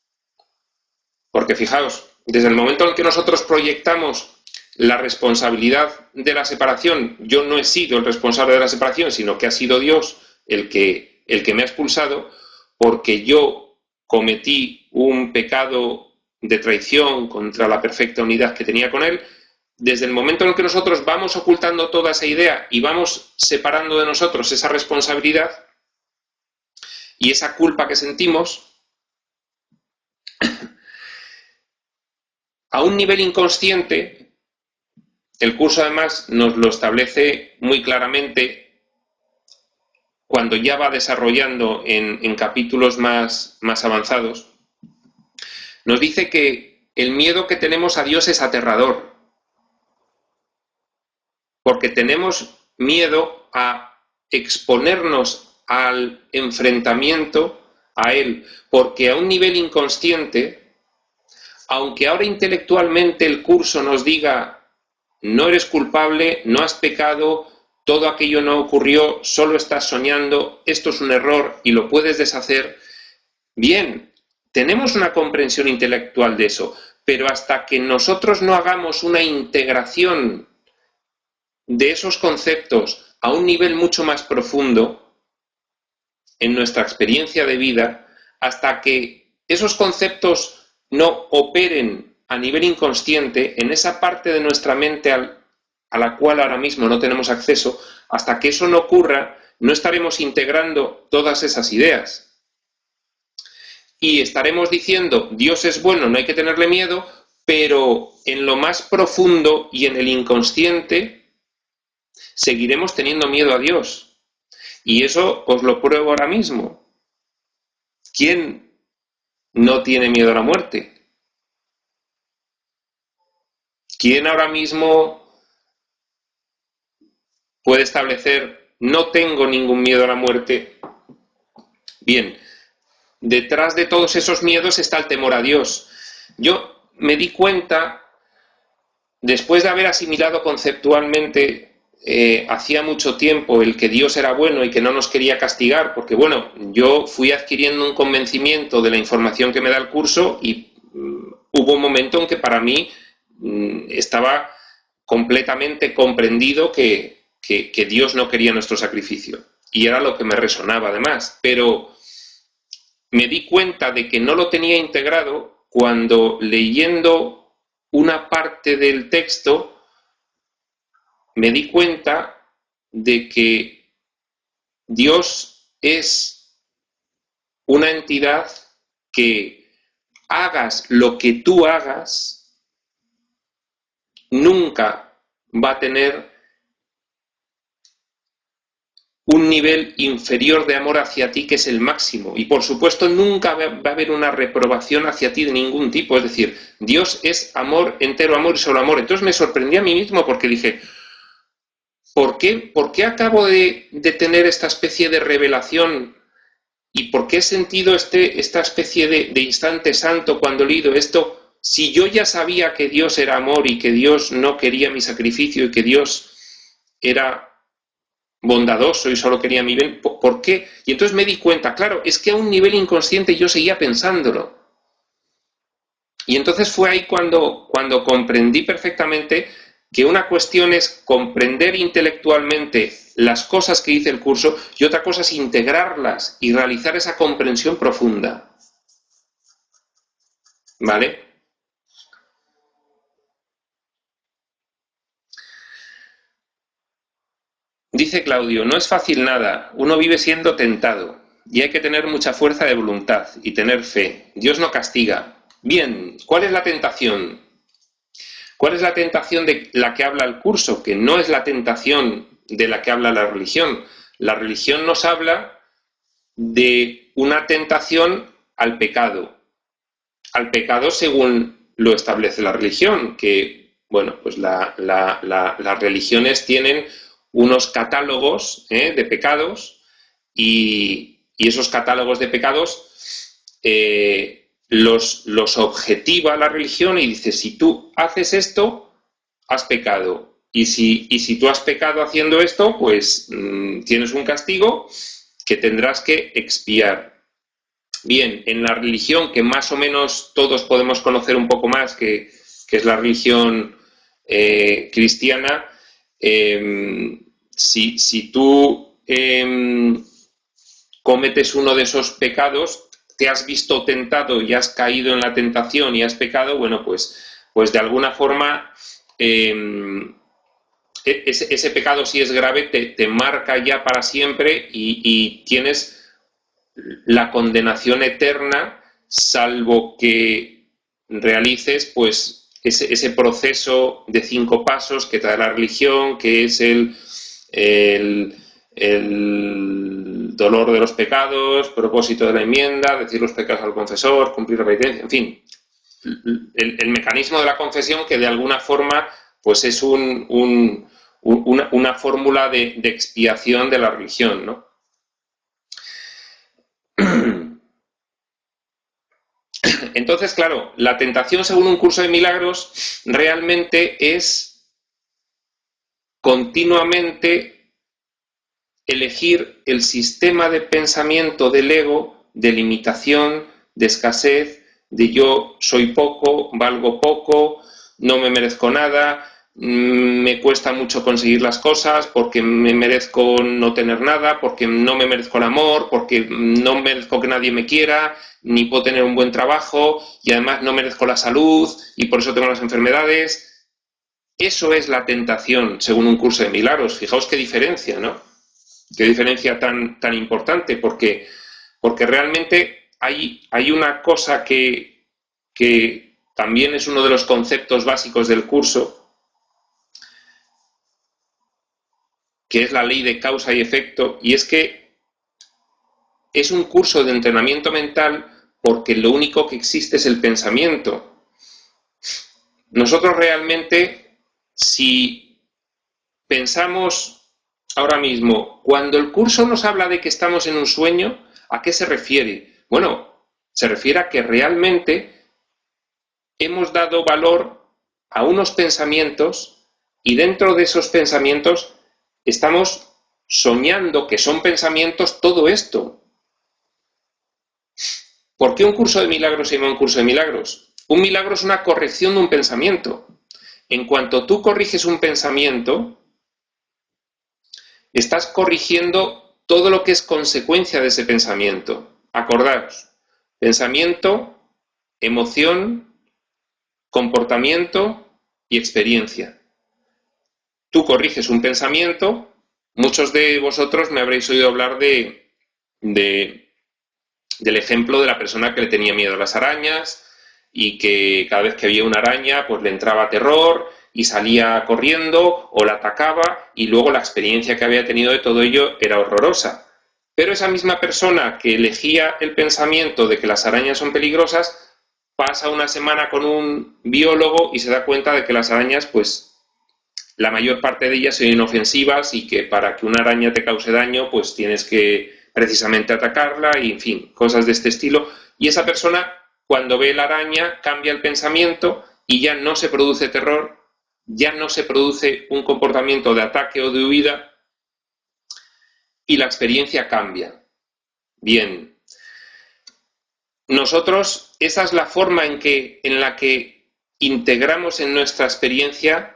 Porque fijaos, desde el momento en que nosotros proyectamos la responsabilidad de la separación, yo no he sido el responsable de la separación, sino que ha sido Dios el que me ha expulsado, porque yo cometí un pecado de traición contra la perfecta unidad que tenía con Él. Desde el momento en el que nosotros vamos ocultando toda esa idea y vamos separando de nosotros esa responsabilidad, y esa culpa que sentimos, a un nivel inconsciente, el curso además nos lo establece muy claramente cuando ya va desarrollando en capítulos más avanzados, nos dice que el miedo que tenemos a Dios es aterrador, porque tenemos miedo a exponernos al enfrentamiento a Él, porque a un nivel inconsciente, aunque ahora intelectualmente el curso nos diga no eres culpable, no has pecado, todo aquello no ocurrió, solo estás soñando, esto es un error y lo puedes deshacer, bien, tenemos una comprensión intelectual de eso, pero hasta que nosotros no hagamos una integración de esos conceptos a un nivel mucho más profundo en nuestra experiencia de vida, hasta que esos conceptos no operen a nivel inconsciente en esa parte de nuestra mente a la cual ahora mismo no tenemos acceso, hasta que eso no ocurra, no estaremos integrando todas esas ideas. Y estaremos diciendo, Dios es bueno, no hay que tenerle miedo, pero en lo más profundo y en el inconsciente seguiremos teniendo miedo a Dios. Y eso os lo pruebo ahora mismo. ¿Quién no tiene miedo a la muerte? ¿Quién ahora mismo puede establecer no tengo ningún miedo a la muerte? Bien, detrás de todos esos miedos está el temor a Dios. Yo me di cuenta, después de haber asimilado conceptualmente hacía mucho tiempo el que Dios era bueno y que no nos quería castigar, porque bueno, yo fui adquiriendo un convencimiento de la información que me da el curso y hubo un momento en que para mí estaba completamente comprendido que Dios no quería nuestro sacrificio. Y era lo que me resonaba además. Pero me di cuenta de que no lo tenía integrado cuando, leyendo una parte del texto, me di cuenta de que Dios es una entidad que, hagas lo que tú hagas, nunca va a tener un nivel inferior de amor hacia ti que es el máximo. Y por supuesto nunca va a haber una reprobación hacia ti de ningún tipo. Es decir, Dios es amor, entero amor y solo amor. Entonces me sorprendí a mí mismo porque dije, ¿por qué acabo de tener esta especie de revelación? ¿Y por qué he sentido esta especie de instante santo cuando he leído esto? Si yo ya sabía que Dios era amor y que Dios no quería mi sacrificio y que Dios era bondadoso y solo quería mi bien, ¿por qué? Y entonces me di cuenta, claro, es que a un nivel inconsciente yo seguía pensándolo. Y entonces fue ahí cuando comprendí perfectamente que una cuestión es comprender intelectualmente las cosas que dice el curso y otra cosa es integrarlas y realizar esa comprensión profunda. ¿Vale? Dice Claudio, no es fácil nada, uno vive siendo tentado y hay que tener mucha fuerza de voluntad y tener fe. Dios no castiga. Bien, ¿cuál es la tentación? ¿Cuál es la tentación de la que habla el curso? Que no es la tentación de la que habla la religión. La religión nos habla de una tentación al pecado según lo establece la religión, que, bueno, pues las religiones tienen unos catálogos de pecados y esos catálogos de pecados los objetiva la religión y dice, si tú haces esto, has pecado. Y si tú has pecado haciendo esto, pues tienes un castigo que tendrás que expiar. Bien, en la religión que más o menos todos podemos conocer un poco más, que es la religión cristiana, si tú cometes uno de esos pecados, te has visto tentado y has caído en la tentación y has pecado, bueno, pues de alguna forma ese pecado, si es grave, te marca ya para siempre y tienes la condenación eterna, salvo que realices pues ese proceso de 5 pasos que trae la religión, que es el dolor de los pecados, propósito de la enmienda, decir los pecados al confesor, cumplir la penitencia, en fin, el mecanismo de la confesión que de alguna forma pues es una fórmula de expiación de la religión, ¿no? Entonces, claro, la tentación según un curso de milagros realmente es continuamente elegir el sistema de pensamiento del ego, de limitación, de escasez, de yo soy poco, valgo poco, no me merezco nada, me cuesta mucho conseguir las cosas porque me merezco no tener nada, porque no me merezco el amor, porque no merezco que nadie me quiera, ni puedo tener un buen trabajo y además no merezco la salud y por eso tengo las enfermedades. Eso es la tentación según un curso de milagros. Fijaos qué diferencia, ¿no? Qué diferencia tan importante, porque realmente hay una cosa que también es uno de los conceptos básicos del curso, que es la ley de causa y efecto, y es que es un curso de entrenamiento mental porque lo único que existe es el pensamiento. Nosotros realmente, si pensamos ahora mismo, cuando el curso nos habla de que estamos en un sueño, ¿a qué se refiere? Bueno, Se refiere a que realmente hemos dado valor a unos pensamientos y dentro de esos pensamientos estamos soñando que son pensamientos todo esto. ¿Por qué un curso de milagros se llama un curso de milagros? Un milagro es una corrección de un pensamiento. En cuanto tú corriges un pensamiento, estás corrigiendo todo lo que es consecuencia de ese pensamiento. Acordaos, pensamiento, emoción, comportamiento y experiencia. Tú corriges un pensamiento, muchos de vosotros me habréis oído hablar del ejemplo de la persona que le tenía miedo a las arañas y que cada vez que había una araña pues le entraba terror y salía corriendo o la atacaba y luego la experiencia que había tenido de todo ello era horrorosa. Pero esa misma persona que elegía el pensamiento de que las arañas son peligrosas pasa una semana con un biólogo y se da cuenta de que las arañas, pues la mayor parte de ellas son inofensivas y que para que una araña te cause daño pues tienes que precisamente atacarla y en fin, cosas de este estilo. Y esa persona cuando ve la araña cambia el pensamiento y ya no se produce terror, ya no se produce un comportamiento de ataque o de huida y la experiencia cambia. Bien, nosotros, esa es la forma en la que integramos en nuestra experiencia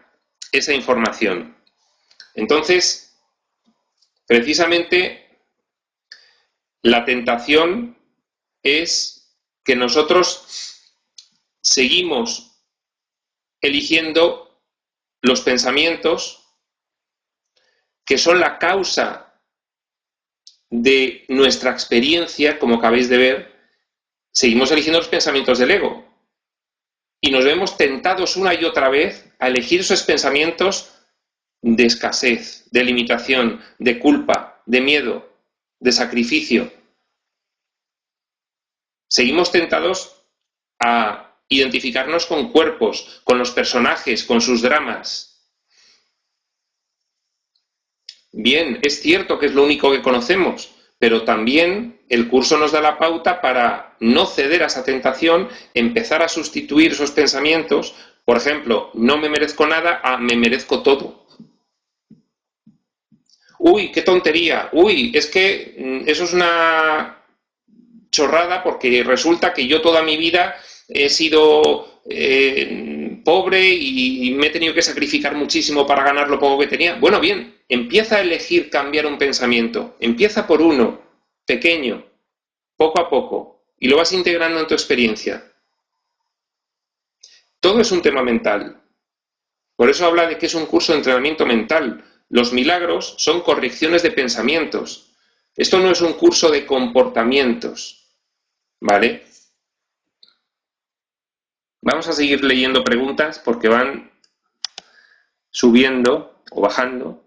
esa información. Entonces, precisamente, la tentación es que nosotros seguimos eligiendo los pensamientos que son la causa de nuestra experiencia, como acabáis de ver, seguimos eligiendo los pensamientos del ego. Y nos vemos tentados una y otra vez a elegir esos pensamientos de escasez, de limitación, de culpa, de miedo, de sacrificio. Seguimos tentados a identificarnos con cuerpos, con los personajes, con sus dramas. Bien, es cierto que es lo único que conocemos, pero también el curso nos da la pauta para no ceder a esa tentación, empezar a sustituir esos pensamientos. Por ejemplo, no me merezco nada a me merezco todo. Uy, qué tontería. Uy, es que eso es una chorrada porque resulta que yo toda mi vida he sido pobre y me he tenido que sacrificar muchísimo para ganar lo poco que tenía. Bueno, bien, empieza a elegir cambiar un pensamiento. Empieza por uno, pequeño, poco a poco, y lo vas integrando en tu experiencia. Todo es un tema mental. Por eso habla de que es un curso de entrenamiento mental. Los milagros son correcciones de pensamientos. Esto no es un curso de comportamientos, ¿vale? Vamos a seguir leyendo preguntas porque van subiendo o bajando.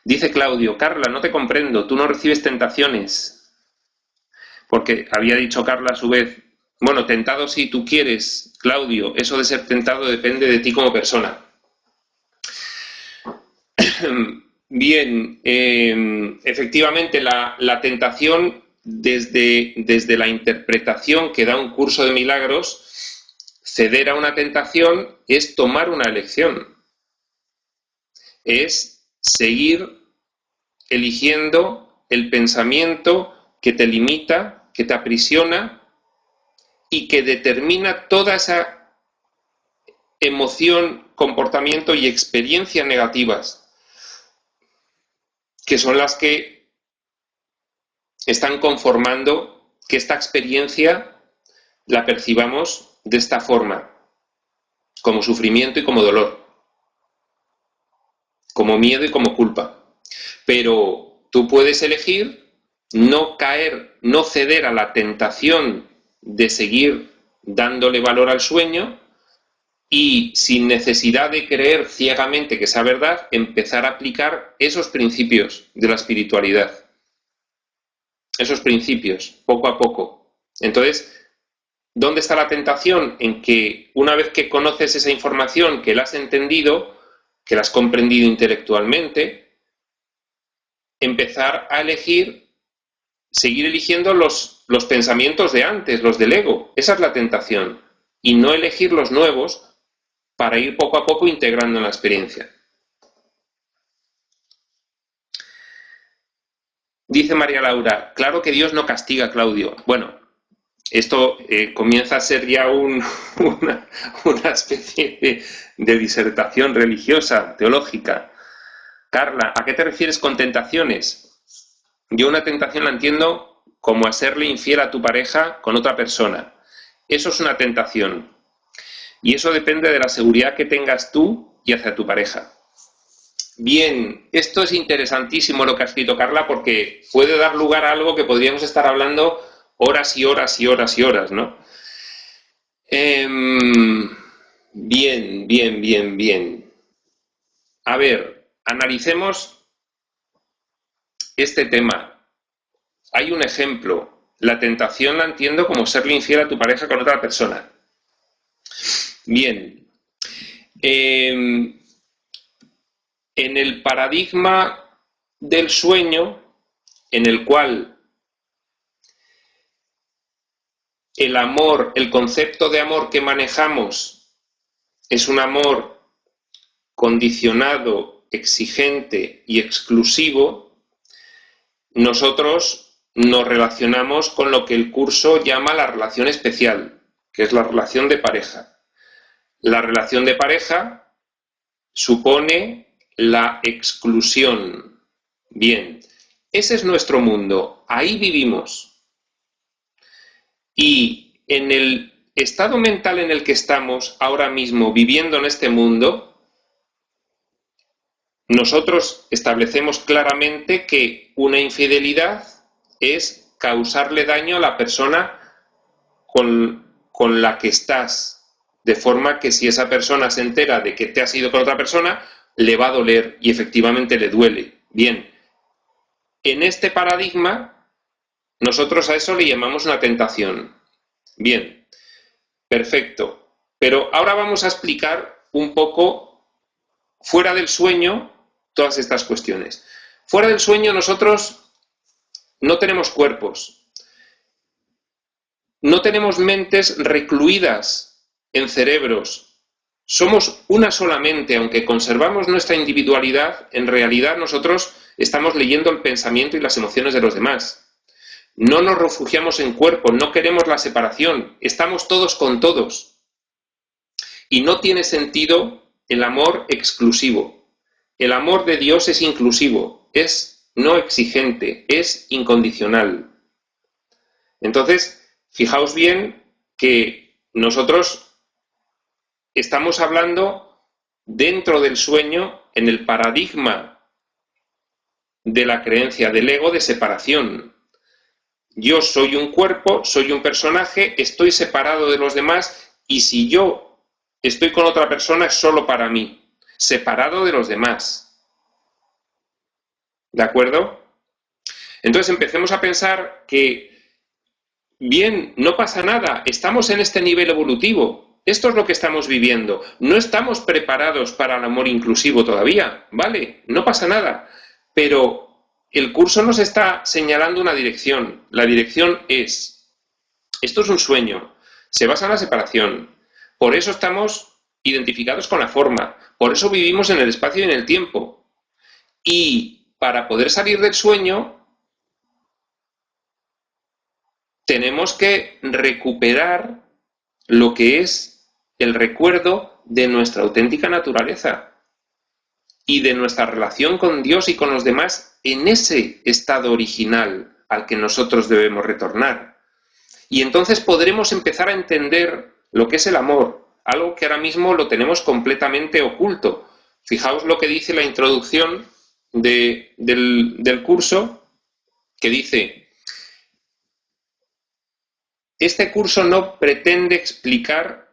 Dice Claudio, Carla, no te comprendo, tú no recibes tentaciones. Porque había dicho Carla a su vez, bueno, tentado si tú quieres, Claudio, eso de ser tentado depende de ti como persona. Bien, efectivamente la tentación desde la interpretación que da un curso de milagros, ceder a una tentación es tomar una elección, es seguir eligiendo el pensamiento que te limita, que te aprisiona y que determina toda esa emoción, comportamiento y experiencias negativas, que son las que están conformando que esta experiencia la percibamos de esta forma, como sufrimiento y como dolor, como miedo y como culpa. Pero tú puedes elegir no caer, no ceder a la tentación de seguir dándole valor al sueño y sin necesidad de creer ciegamente que sea verdad, empezar a aplicar esos principios de la espiritualidad. Esos principios, poco a poco. Entonces, ¿dónde está la tentación? En que una vez que conoces esa información, que la has entendido, que la has comprendido intelectualmente, empezar a seguir eligiendo los pensamientos de antes, los del ego. Esa es la tentación. Y no elegir los nuevos para ir poco a poco integrando en la experiencia. Dice María Laura, claro que Dios no castiga, Claudio. Bueno, esto comienza a ser ya una especie de disertación religiosa, teológica. Carla, ¿a qué te refieres con tentaciones? Yo una tentación la entiendo como a serle infiel a tu pareja con otra persona. Eso es una tentación. Y eso depende de la seguridad que tengas tú y hacia tu pareja. Bien, esto es interesantísimo lo que ha escrito Carla, porque puede dar lugar a algo que podríamos estar hablando horas y horas y horas y horas, ¿no? Bien. A ver, analicemos este tema. Hay un ejemplo. La tentación la entiendo como serle infiel a tu pareja con otra persona. Bien. En el paradigma del sueño, en el cual el amor, el concepto de amor que manejamos es un amor condicionado, exigente y exclusivo, nosotros nos relacionamos con lo que el curso llama la relación especial, que es la relación de pareja. La relación de pareja supone la exclusión. Bien, ese es nuestro mundo, ahí vivimos. Y en el estado mental en el que estamos ahora mismo viviendo en este mundo, nosotros establecemos claramente que una infidelidad es causarle daño a la persona con la que estás, de forma que si esa persona se entera de que te has ido con otra persona, le va a doler y efectivamente le duele. Bien, en este paradigma nosotros a eso le llamamos una tentación. Bien, perfecto. Pero ahora vamos a explicar un poco, fuera del sueño, todas estas cuestiones. Fuera del sueño nosotros no tenemos cuerpos, no tenemos mentes recluidas en cerebros. Somos una sola mente, aunque conservamos nuestra individualidad, en realidad nosotros estamos leyendo el pensamiento y las emociones de los demás. No nos refugiamos en cuerpos, no queremos la separación, estamos todos con todos. Y no tiene sentido el amor exclusivo. El amor de Dios es inclusivo, es no exigente, es incondicional. Entonces, fijaos bien que nosotros estamos hablando dentro del sueño en el paradigma de la creencia del ego de separación. Yo soy un cuerpo, soy un personaje, estoy separado de los demás y si yo estoy con otra persona es solo para mí, separado de los demás. ¿De acuerdo? Entonces empecemos a pensar que, bien, no pasa nada, estamos en este nivel evolutivo, esto es lo que estamos viviendo, no estamos preparados para el amor inclusivo todavía, ¿vale? No pasa nada, pero el curso nos está señalando una dirección. La dirección es, esto es un sueño, se basa en la separación. Por eso estamos identificados con la forma, por eso vivimos en el espacio y en el tiempo. Y para poder salir del sueño, tenemos que recuperar lo que es el recuerdo de nuestra auténtica naturaleza y de nuestra relación con Dios y con los demás en ese estado original al que nosotros debemos retornar. Y entonces podremos empezar a entender lo que es el amor, algo que ahora mismo lo tenemos completamente oculto. Fijaos lo que dice la introducción del curso, que dice: este curso no pretende explicar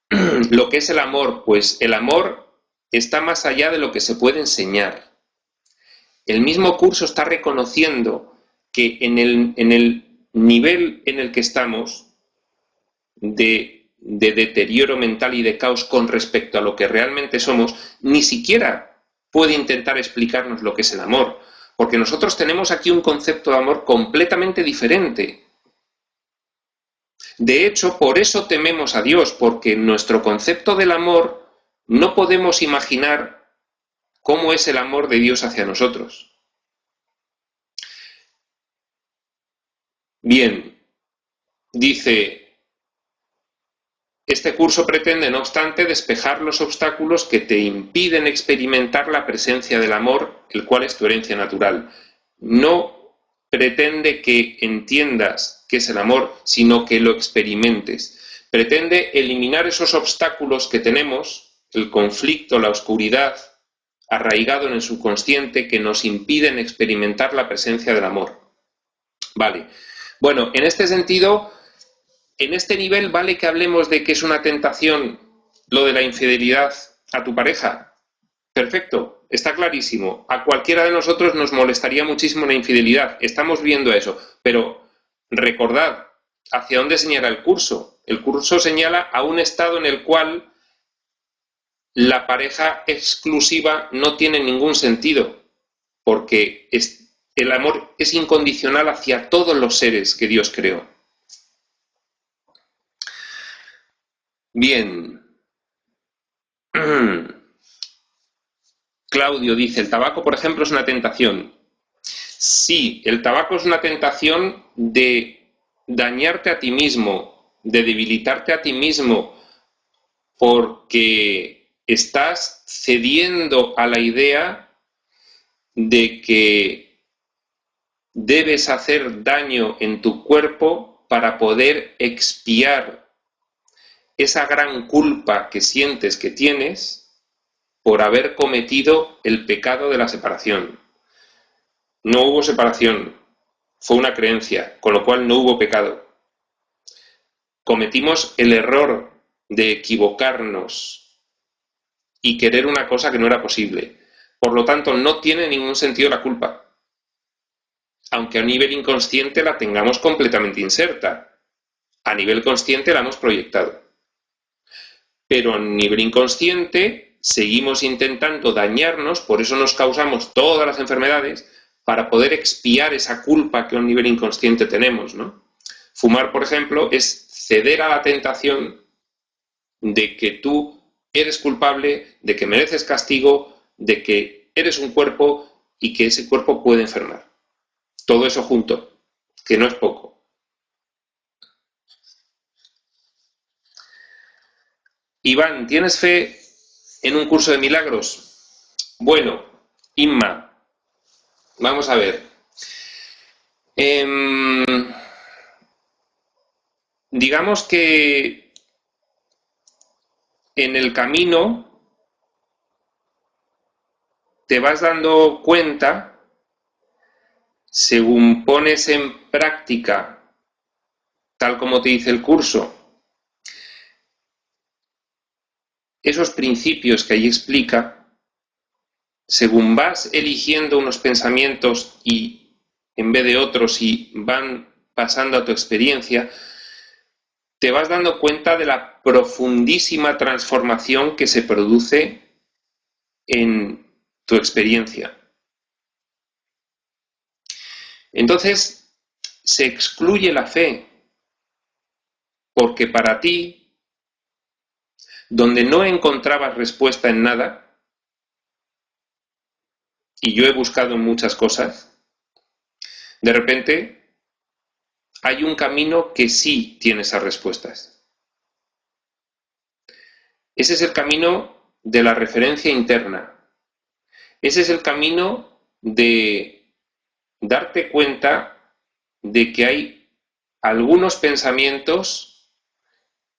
lo que es el amor, pues el amor está más allá de lo que se puede enseñar. El mismo curso está reconociendo que en el nivel en el que estamos de deterioro mental y de caos con respecto a lo que realmente somos, ni siquiera puede intentar explicarnos lo que es el amor, porque nosotros tenemos aquí un concepto de amor completamente diferente. De hecho, por eso tememos a Dios, porque en nuestro concepto del amor no podemos imaginar cómo es el amor de Dios hacia nosotros. Bien, dice, este curso pretende, no obstante, despejar los obstáculos que te impiden experimentar la presencia del amor, el cual es tu herencia natural. No pretende que entiendas qué es el amor, sino que lo experimentes. Pretende eliminar esos obstáculos que tenemos, el conflicto, la oscuridad, arraigado en el subconsciente, que nos impiden experimentar la presencia del amor. Vale. Bueno, en este sentido, en este nivel, ¿vale que hablemos de que es una tentación lo de la infidelidad a tu pareja? Perfecto, está clarísimo. A cualquiera de nosotros nos molestaría muchísimo la infidelidad. Estamos viendo eso. Pero recordad, ¿hacia dónde señala el curso? El curso señala a un estado en el cual la pareja exclusiva no tiene ningún sentido, porque el amor es incondicional hacia todos los seres que Dios creó. Bien. Claudio dice, el tabaco, por ejemplo, es una tentación. Sí, el tabaco es una tentación de dañarte a ti mismo, de debilitarte a ti mismo, porque estás cediendo a la idea de que debes hacer daño en tu cuerpo para poder expiar esa gran culpa que sientes que tienes por haber cometido el pecado de la separación. No hubo separación, fue una creencia, con lo cual no hubo pecado. Cometimos el error de equivocarnos y querer una cosa que no era posible. Por lo tanto, no tiene ningún sentido la culpa, aunque a nivel inconsciente la tengamos completamente inserta. A nivel consciente la hemos proyectado. Pero a nivel inconsciente seguimos intentando dañarnos, por eso nos causamos todas las enfermedades, para poder expiar esa culpa que a un nivel inconsciente tenemos, ¿no? Fumar, por ejemplo, es ceder a la tentación de que tú eres culpable, de que mereces castigo, de que eres un cuerpo y que ese cuerpo puede enfermar. Todo eso junto, que no es poco. Iván, ¿tienes fe en un curso de milagros? Bueno, Inma, vamos a ver. Digamos que en el camino te vas dando cuenta, según pones en práctica, tal como te dice el curso, esos principios que ahí explica, según vas eligiendo unos pensamientos y en vez de otros y van pasando a tu experiencia, te vas dando cuenta de la profundísima transformación que se produce en tu experiencia. Entonces, se excluye la fe, porque para ti, donde no encontrabas respuesta en nada, y yo he buscado en muchas cosas, de repente hay un camino que sí tiene esas respuestas. Ese es el camino de la referencia interna. Ese es el camino de darte cuenta de que hay algunos pensamientos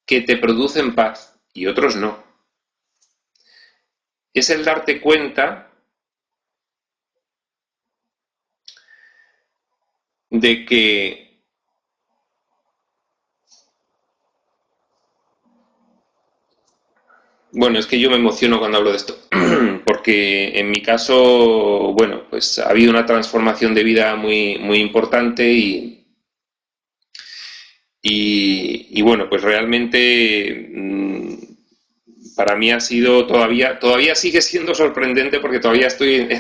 que te producen paz y otros no. Es el darte cuenta de que bueno, es que yo me emociono cuando hablo de esto, porque en mi caso, bueno, pues ha habido una transformación de vida muy, muy importante y bueno, pues realmente para mí ha sido todavía sigue siendo sorprendente porque todavía estoy en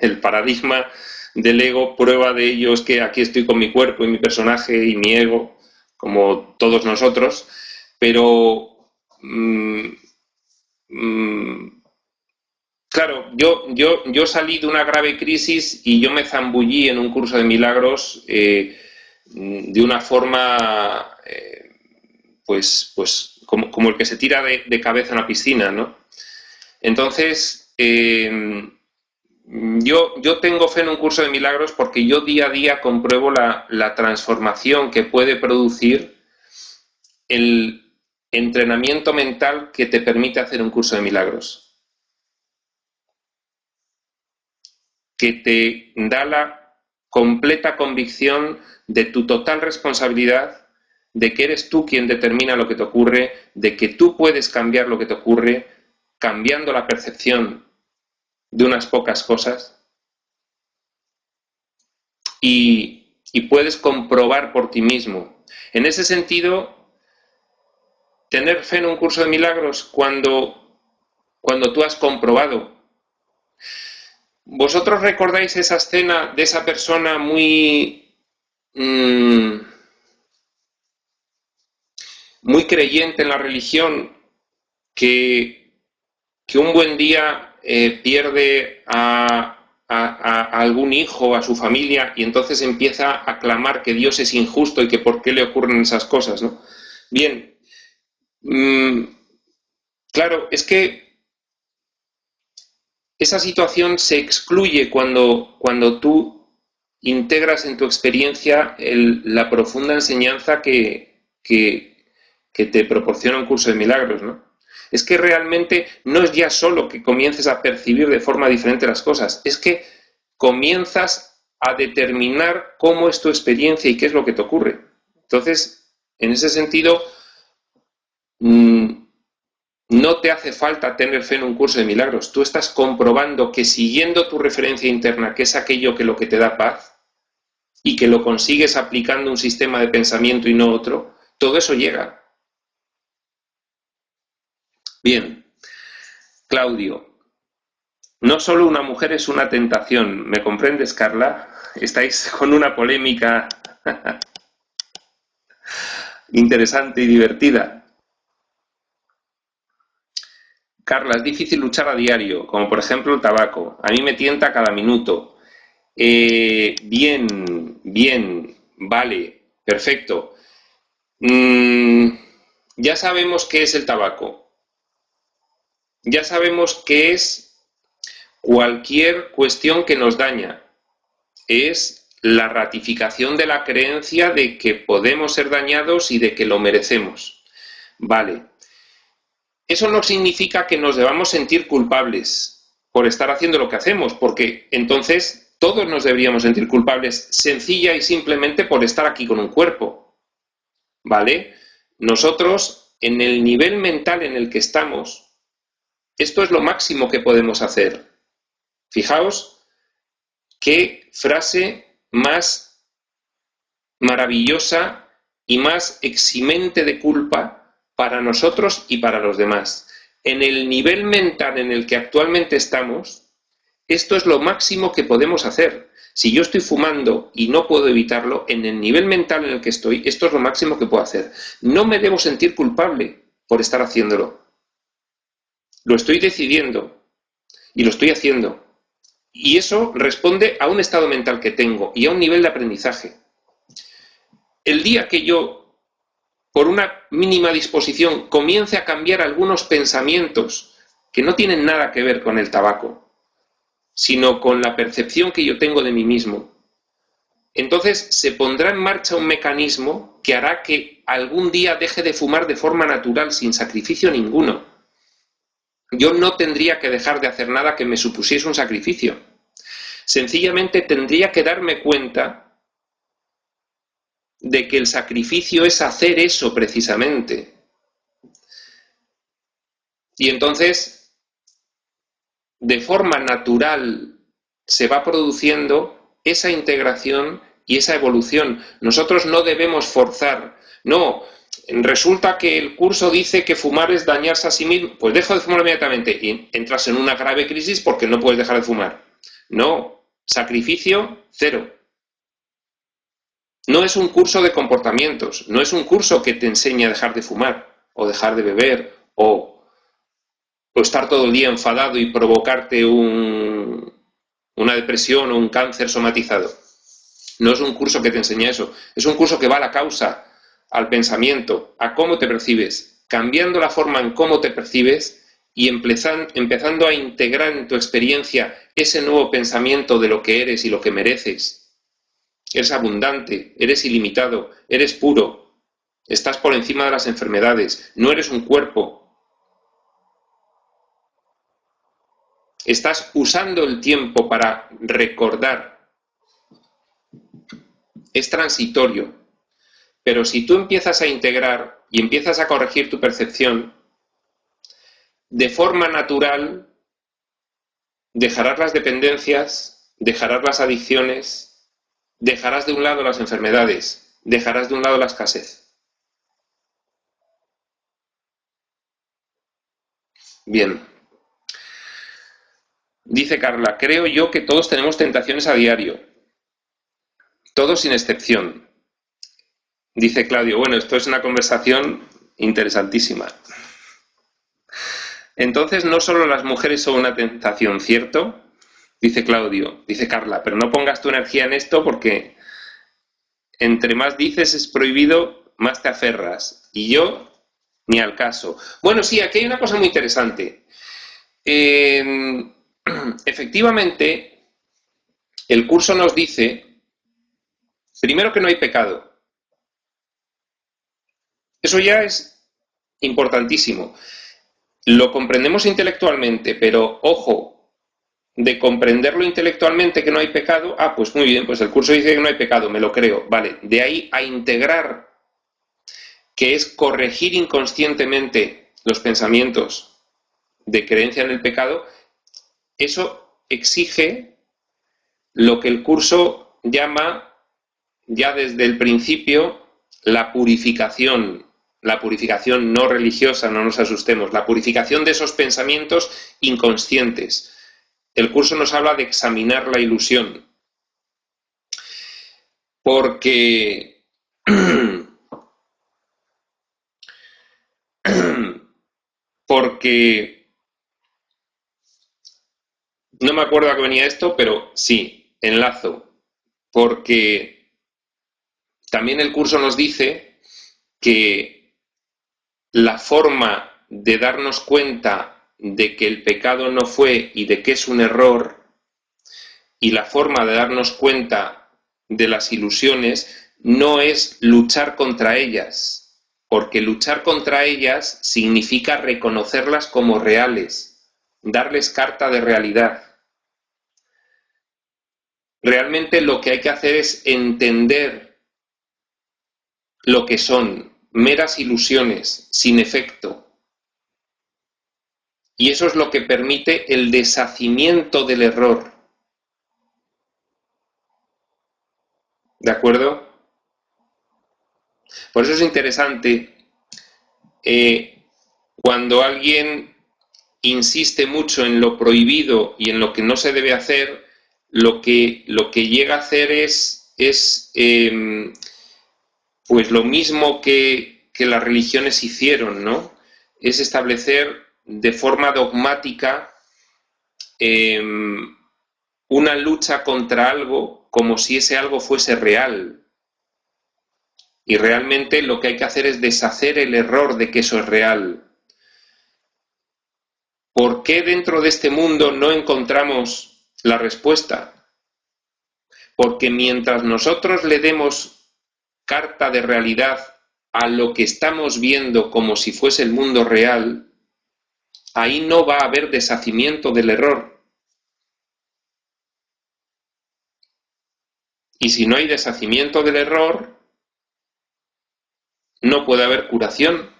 el paradigma del ego. Prueba de ello es que aquí estoy con mi cuerpo y mi personaje y mi ego, como todos nosotros, pero claro, yo salí de una grave crisis y yo me zambullí en un curso de milagros de una forma pues como el que se tira de cabeza en una piscina, ¿no? Entonces, yo tengo fe en un curso de milagros porque yo día a día compruebo la transformación que puede producir el entrenamiento mental que te permite hacer un curso de milagros, que te da la completa convicción de tu total responsabilidad, de que eres tú quien determina lo que te ocurre, de que tú puedes cambiar lo que te ocurre, cambiando la percepción de unas pocas cosas, y puedes comprobar por ti mismo. En ese sentido, tener fe en un curso de milagros cuando tú has comprobado. ¿Vosotros recordáis esa escena de esa persona muy creyente en la religión que un buen día pierde a algún hijo, a su familia, y entonces empieza a clamar que Dios es injusto y que por qué le ocurren esas cosas, ¿no? Bien, claro, es que esa situación se excluye cuando tú integras en tu experiencia la profunda enseñanza que te proporciona un curso de milagros, ¿no? Es que realmente no es ya solo que comiences a percibir de forma diferente las cosas, es que comienzas a determinar cómo es tu experiencia y qué es lo que te ocurre. Entonces, en ese sentido, no te hace falta tener fe en un curso de milagros. Tú estás comprobando que siguiendo tu referencia interna, que es aquello que lo que te da paz, y que lo consigues aplicando un sistema de pensamiento y no otro, todo eso llega. Bien, Claudio, no solo una mujer es una tentación, ¿me comprendes, Carla? Estáis con una polémica interesante y divertida. Carla, es difícil luchar a diario, como por ejemplo el tabaco. A mí me tienta cada minuto. Bien, vale, perfecto. Ya sabemos qué es el tabaco. Ya sabemos qué es cualquier cuestión que nos daña. Es la ratificación de la creencia de que podemos ser dañados y de que lo merecemos. Vale. Eso no significa que nos debamos sentir culpables por estar haciendo lo que hacemos, porque entonces todos nos deberíamos sentir culpables sencilla y simplemente por estar aquí con un cuerpo. ¿Vale? Nosotros, en el nivel mental en el que estamos, esto es lo máximo que podemos hacer. Fijaos qué frase más maravillosa y más eximente de culpa para nosotros y para los demás. En el nivel mental en el que actualmente estamos, esto es lo máximo que podemos hacer. Si yo estoy fumando y no puedo evitarlo, en el nivel mental en el que estoy, esto es lo máximo que puedo hacer. No me debo sentir culpable por estar haciéndolo. Lo estoy decidiendo y lo estoy haciendo. Y eso responde a un estado mental que tengo y a un nivel de aprendizaje. El día que yo, por una mínima disposición, comience a cambiar algunos pensamientos que no tienen nada que ver con el tabaco, sino con la percepción que yo tengo de mí mismo, entonces se pondrá en marcha un mecanismo que hará que algún día deje de fumar de forma natural, sin sacrificio ninguno. Yo no tendría que dejar de hacer nada que me supusiese un sacrificio. Sencillamente tendría que darme cuenta de que el sacrificio es hacer eso precisamente. Y entonces, de forma natural, se va produciendo esa integración y esa evolución. Nosotros no debemos forzar. No, resulta que el curso dice que fumar es dañarse a sí mismo, pues dejo de fumar inmediatamente y entras en una grave crisis porque no puedes dejar de fumar. No, sacrificio cero. No es un curso de comportamientos, no es un curso que te enseñe a dejar de fumar o dejar de beber o estar todo el día enfadado y provocarte una depresión o un cáncer somatizado. No es un curso que te enseña eso, es un curso que va a la causa, al pensamiento, a cómo te percibes, cambiando la forma en cómo te percibes y empezando a integrar en tu experiencia ese nuevo pensamiento de lo que eres y lo que mereces. Eres abundante, eres ilimitado, eres puro, estás por encima de las enfermedades, no eres un cuerpo. Estás usando el tiempo para recordar. Es transitorio. Pero si tú empiezas a integrar y empiezas a corregir tu percepción, de forma natural dejarás las dependencias, dejarás las adicciones, dejarás de un lado las enfermedades, dejarás de un lado la escasez. Bien. Dice Carla, creo yo que todos tenemos tentaciones a diario. Todos sin excepción. Dice Claudio, bueno, esto es una conversación interesantísima. Entonces, no solo las mujeres son una tentación, ¿cierto? Dice Claudio, dice Carla, pero no pongas tu energía en esto porque entre más dices es prohibido, más te aferras. Y yo, ni al caso. Bueno, sí, aquí hay una cosa muy interesante. Efectivamente, el curso nos dice, primero, que no hay pecado. Eso ya es importantísimo. Lo comprendemos intelectualmente, pero ojo, de comprenderlo intelectualmente que no hay pecado, pues muy bien, pues el curso dice que no hay pecado, me lo creo, vale. De ahí a integrar, que es corregir inconscientemente los pensamientos de creencia en el pecado, eso exige lo que el curso llama, ya desde el principio, la purificación no religiosa, no nos asustemos, la purificación de esos pensamientos inconscientes. El curso nos habla de examinar la ilusión, porque no me acuerdo a qué venía esto, pero sí, enlazo, porque también el curso nos dice que la forma de darnos cuenta de que el pecado no fue y de que es un error, y la forma de darnos cuenta de las ilusiones no es luchar contra ellas, porque luchar contra ellas significa reconocerlas como reales, darles carta de realidad. Realmente lo que hay que hacer es entender lo que son meras ilusiones sin efecto. Y eso es lo que permite el deshacimiento del error. ¿De acuerdo? Por eso es interesante cuando alguien insiste mucho en lo prohibido y en lo que no se debe hacer, lo que llega a hacer es pues lo mismo que las religiones hicieron, ¿no? Es establecer de forma dogmática una lucha contra algo como si ese algo fuese real. Y realmente lo que hay que hacer es deshacer el error de que eso es real. ¿Por qué dentro de este mundo no encontramos la respuesta? Porque mientras nosotros le demos carta de realidad a lo que estamos viendo como si fuese el mundo real, ahí no va a haber deshacimiento del error. Y si no hay deshacimiento del error, no puede haber curación.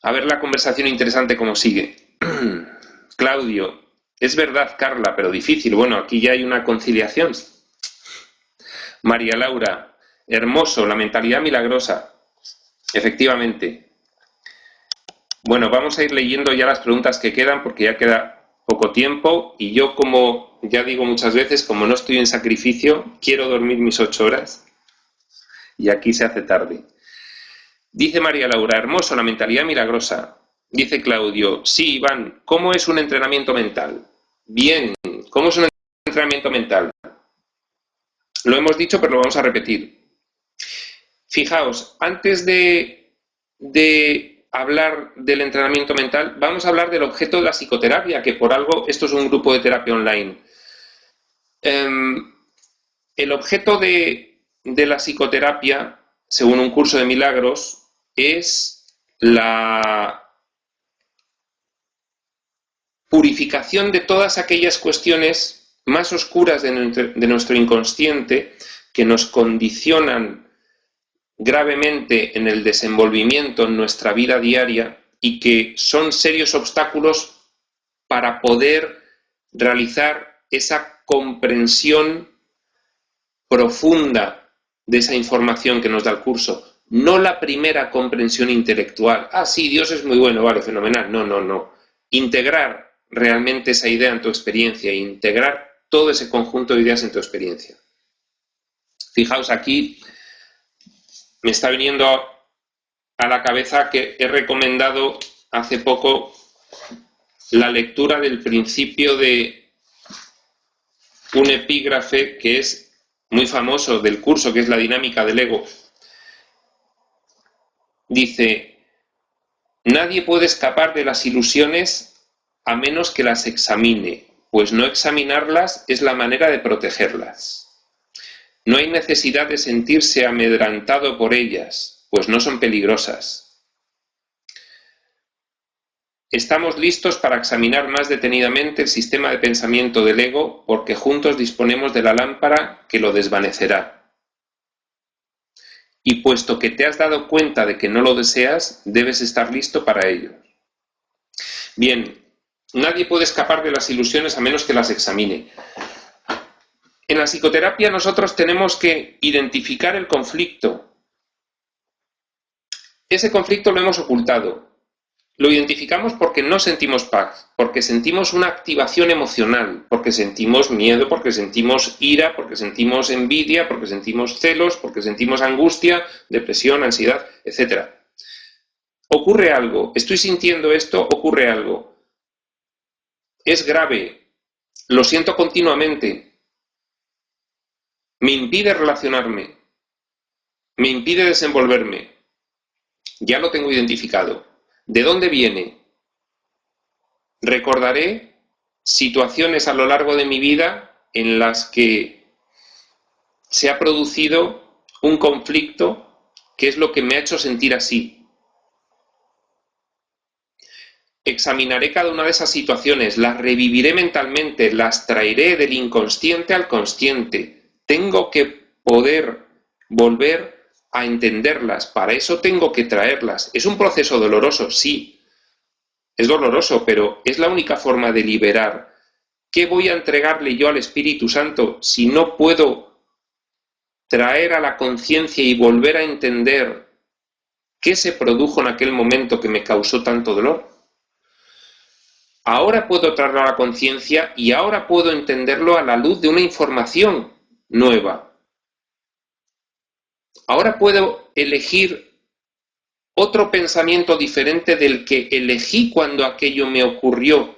A ver la conversación interesante cómo sigue. Claudio, Es verdad, Carla, pero difícil. Bueno, aquí ya hay una conciliación. María Laura, hermoso, la mentalidad milagrosa. Efectivamente. Bueno, vamos a ir leyendo ya las preguntas que quedan porque ya queda poco tiempo y yo, como ya digo muchas veces, como no estoy en sacrificio, quiero dormir mis 8 horas y aquí se hace tarde. Dice María Laura, hermoso, la mentalidad milagrosa. Dice Claudio, sí, Iván, ¿cómo es un entrenamiento mental? Bien, ¿cómo es un entrenamiento mental? Lo hemos dicho, pero lo vamos a repetir. Fijaos, antes de hablar del entrenamiento mental, vamos a hablar del objeto de la psicoterapia, que por algo esto es un grupo de terapia online. El objeto de la psicoterapia, según un curso de milagros, es la purificación de todas aquellas cuestiones más oscuras de nuestro inconsciente que nos condicionan gravemente en el desenvolvimiento en nuestra vida diaria y que son serios obstáculos para poder realizar esa comprensión profunda de esa información que nos da el curso. No la primera comprensión intelectual. Ah, sí, Dios es muy bueno, vale, fenomenal. No, no, no. Integrar realmente esa idea en tu experiencia, integrar todo ese conjunto de ideas en tu experiencia. Fijaos, aquí me está viniendo a la cabeza que he recomendado hace poco la lectura del principio de un epígrafe que es muy famoso del curso, que es la dinámica del ego. Dice, nadie puede escapar de las ilusiones a menos que las examine, pues no examinarlas es la manera de protegerlas. No hay necesidad de sentirse amedrantado por ellas, pues no son peligrosas. Estamos listos para examinar más detenidamente el sistema de pensamiento del ego porque juntos disponemos de la lámpara que lo desvanecerá. Y puesto que te has dado cuenta de que no lo deseas, debes estar listo para ello. Bien, nadie puede escapar de las ilusiones a menos que las examine. En la psicoterapia nosotros tenemos que identificar el conflicto. Ese conflicto lo hemos ocultado. Lo identificamos porque no sentimos paz, porque sentimos una activación emocional, porque sentimos miedo, porque sentimos ira, porque sentimos envidia, porque sentimos celos, porque sentimos angustia, depresión, ansiedad, etc. Ocurre algo, estoy sintiendo esto, ocurre algo. Es grave, lo siento continuamente, me impide relacionarme, me impide desenvolverme. Ya lo tengo identificado. ¿De dónde viene? Recordaré situaciones a lo largo de mi vida en las que se ha producido un conflicto que es lo que me ha hecho sentir así. Examinaré cada una de esas situaciones, las reviviré mentalmente, las traeré del inconsciente al consciente. Tengo que poder volver a entenderlas, para eso tengo que traerlas. ¿Es un proceso doloroso? Sí, es doloroso, pero es la única forma de liberar. ¿Qué voy a entregarle yo al Espíritu Santo si no puedo traer a la conciencia y volver a entender qué se produjo en aquel momento que me causó tanto dolor? Ahora puedo traerlo a la conciencia y ahora puedo entenderlo a la luz de una información nueva. Ahora puedo elegir otro pensamiento diferente del que elegí cuando aquello me ocurrió.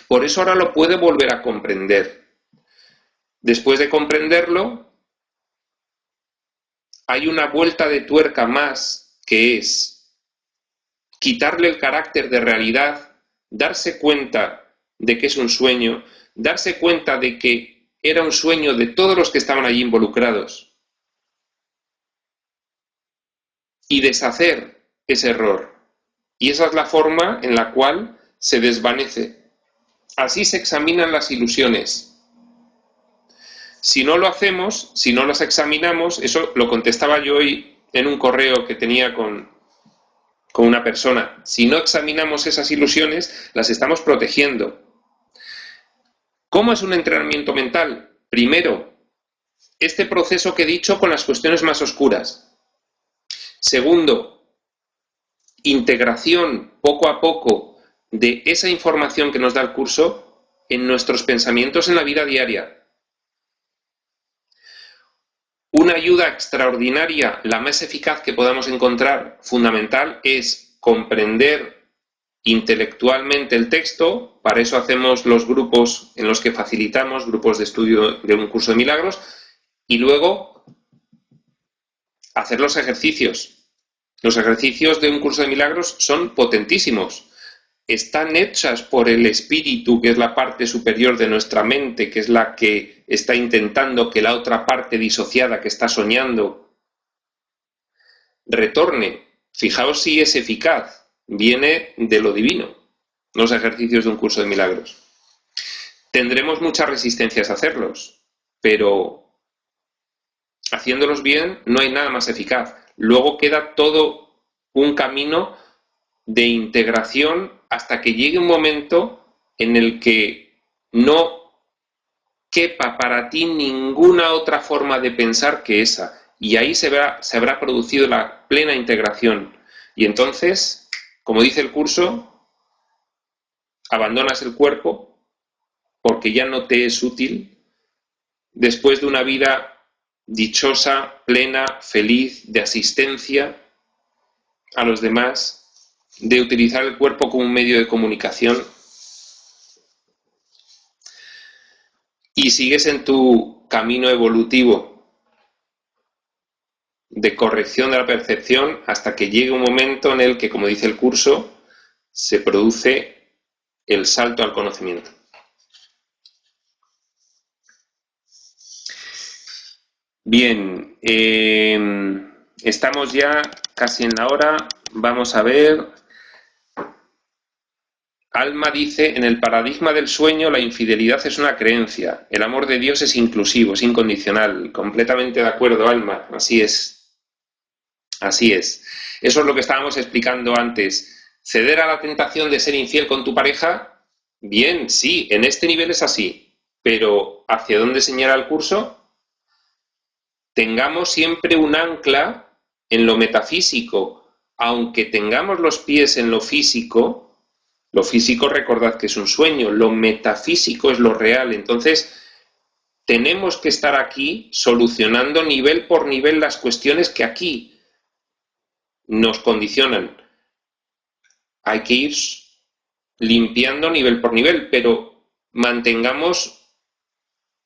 Por eso ahora lo puedo volver a comprender. Después de comprenderlo, hay una vuelta de tuerca más, que es quitarle el carácter de realidad, darse cuenta de que es un sueño, darse cuenta de que era un sueño de todos los que estaban allí involucrados y deshacer ese error. Y esa es la forma en la cual se desvanece. Así se examinan las ilusiones. Si no lo hacemos, si no las examinamos, eso lo contestaba yo hoy en un correo que tenía con una persona. Si no examinamos esas ilusiones, las estamos protegiendo. ¿Cómo es un entrenamiento mental? Primero, este proceso que he dicho con las cuestiones más oscuras. Segundo, integración poco a poco de esa información que nos da el curso en nuestros pensamientos en la vida diaria. Una ayuda extraordinaria, la más eficaz que podamos encontrar, fundamental, es comprender intelectualmente el texto. Para eso hacemos los grupos en los que facilitamos, grupos de estudio de un curso de milagros, y luego hacer los ejercicios. Los ejercicios de un curso de milagros son potentísimos. Están hechas por el espíritu, que es la parte superior de nuestra mente, que es la que está intentando que la otra parte disociada que está soñando retorne. Fijaos si es eficaz. Viene de lo divino, los ejercicios de un curso de milagros. Tendremos muchas resistencias a hacerlos, pero haciéndolos bien no hay nada más eficaz. Luego queda todo un camino de integración hasta que llegue un momento en el que no quepa para ti ninguna otra forma de pensar que esa. Y ahí se habrá producido la plena integración. Y entonces, como dice el curso, abandonas el cuerpo porque ya no te es útil después de una vida dichosa, plena, feliz, de asistencia a los demás, de utilizar el cuerpo como un medio de comunicación, y sigues en tu camino evolutivo de corrección de la percepción hasta que llegue un momento en el que, como dice el curso, se produce el salto al conocimiento. Bien, estamos ya casi en la hora. Vamos a ver. Alma dice, en el paradigma del sueño la infidelidad es una creencia, el amor de Dios es inclusivo, es incondicional. Completamente de acuerdo, Alma, así es. Así es. Eso es lo que estábamos explicando antes. ¿Ceder a la tentación de ser infiel con tu pareja? Bien, sí, en este nivel es así. Pero ¿hacia dónde señala el curso? Tengamos siempre un ancla en lo metafísico. Aunque tengamos los pies en lo físico recordad que es un sueño, lo metafísico es lo real. Entonces, tenemos que estar aquí solucionando nivel por nivel las cuestiones que aquí nos condicionan. Hay que ir limpiando nivel por nivel, pero mantengamos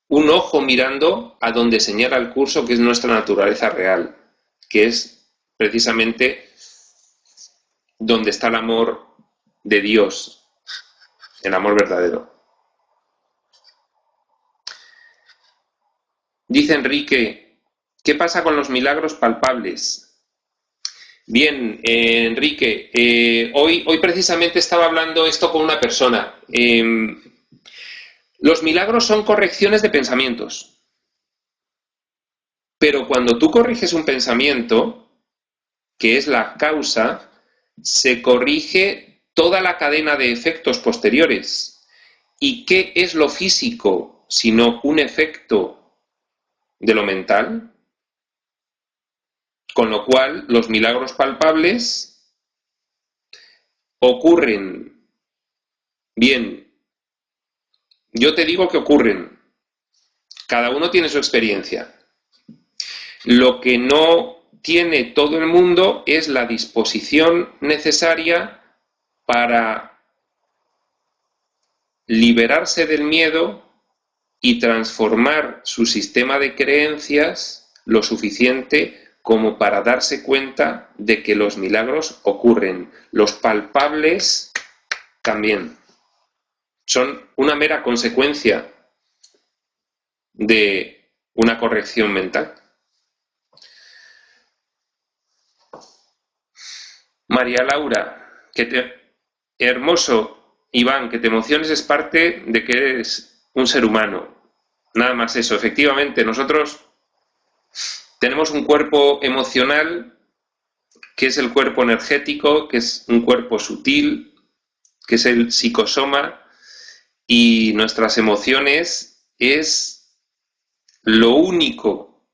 un ojo mirando a donde señala el curso, que es nuestra naturaleza real, que es precisamente donde está el amor de Dios, el amor verdadero. Dice Enrique, ¿qué pasa con los milagros palpables? Bien, Enrique, hoy precisamente estaba hablando esto con una persona. Los milagros son correcciones de pensamientos. Pero cuando tú corriges un pensamiento, que es la causa, se corrige toda la cadena de efectos posteriores. ¿Y qué es lo físico sino un efecto de lo mental? Con lo cual, los milagros palpables ocurren. Bien, yo te digo que ocurren. Cada uno tiene su experiencia. Lo que no tiene todo el mundo es la disposición necesaria para liberarse del miedo y transformar su sistema de creencias lo suficiente como para darse cuenta de que los milagros ocurren. Los palpables también son una mera consecuencia de una corrección mental. María Laura, hermoso, Iván, que te emociones es parte de que eres un ser humano. Nada más eso. Efectivamente, nosotros tenemos un cuerpo emocional que es el cuerpo energético, que es un cuerpo sutil, que es el psicosoma, Y nuestras emociones es lo único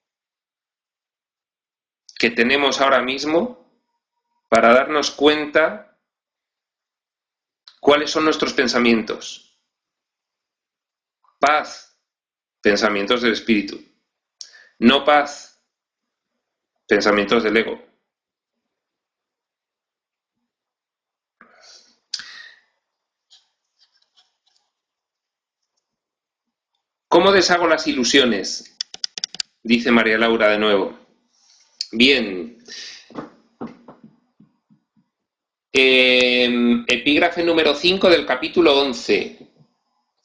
que tenemos ahora mismo para darnos cuenta cuáles son nuestros pensamientos. Paz, pensamientos del espíritu. No paz, pensamientos del ego. ¿Cómo deshago las ilusiones? Dice María Laura de nuevo. Bien. Epígrafe número 5 del capítulo 11.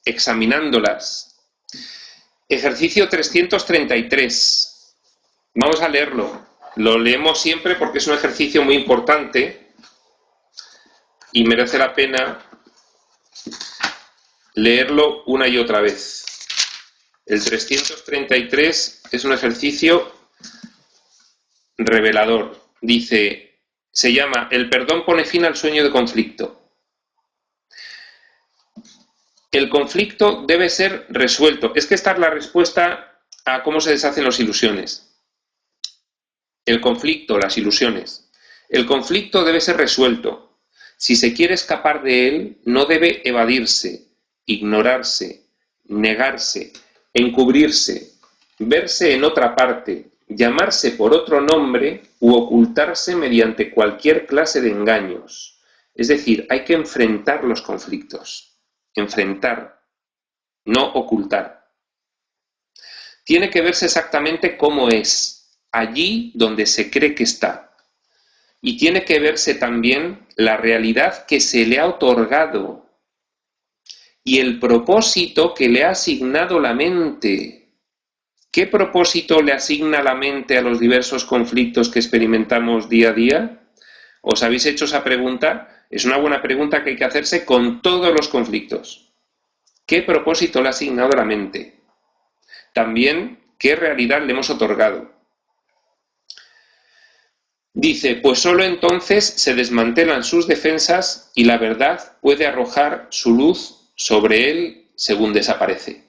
Examinándolas. Ejercicio 333. Vamos a leerlo. Lo leemos siempre porque es un ejercicio muy importante y merece la pena leerlo una y otra vez. El 333 es un ejercicio revelador. Dice, se llama "El perdón pone fin al sueño de conflicto". El conflicto debe ser resuelto. Es que esta es la respuesta a cómo se deshacen las ilusiones. El conflicto, las ilusiones. El conflicto debe ser resuelto. Si se quiere escapar de él, no debe evadirse, ignorarse, negarse, encubrirse, verse en otra parte, llamarse por otro nombre u ocultarse mediante cualquier clase de engaños. Es decir, hay que enfrentar los conflictos. Enfrentar, no ocultar. Tiene que verse exactamente cómo es, allí donde se cree que está. Y tiene que verse también la realidad que se le ha otorgado y el propósito que le ha asignado la mente. ¿Qué propósito le asigna la mente a los diversos conflictos que experimentamos día a día? ¿Os habéis hecho esa pregunta? Es una buena pregunta que hay que hacerse con todos los conflictos. ¿Qué propósito le ha asignado la mente? También, ¿qué realidad le hemos otorgado? Dice, pues solo entonces se desmantelan sus defensas y la verdad puede arrojar su luz sobre él según desaparece.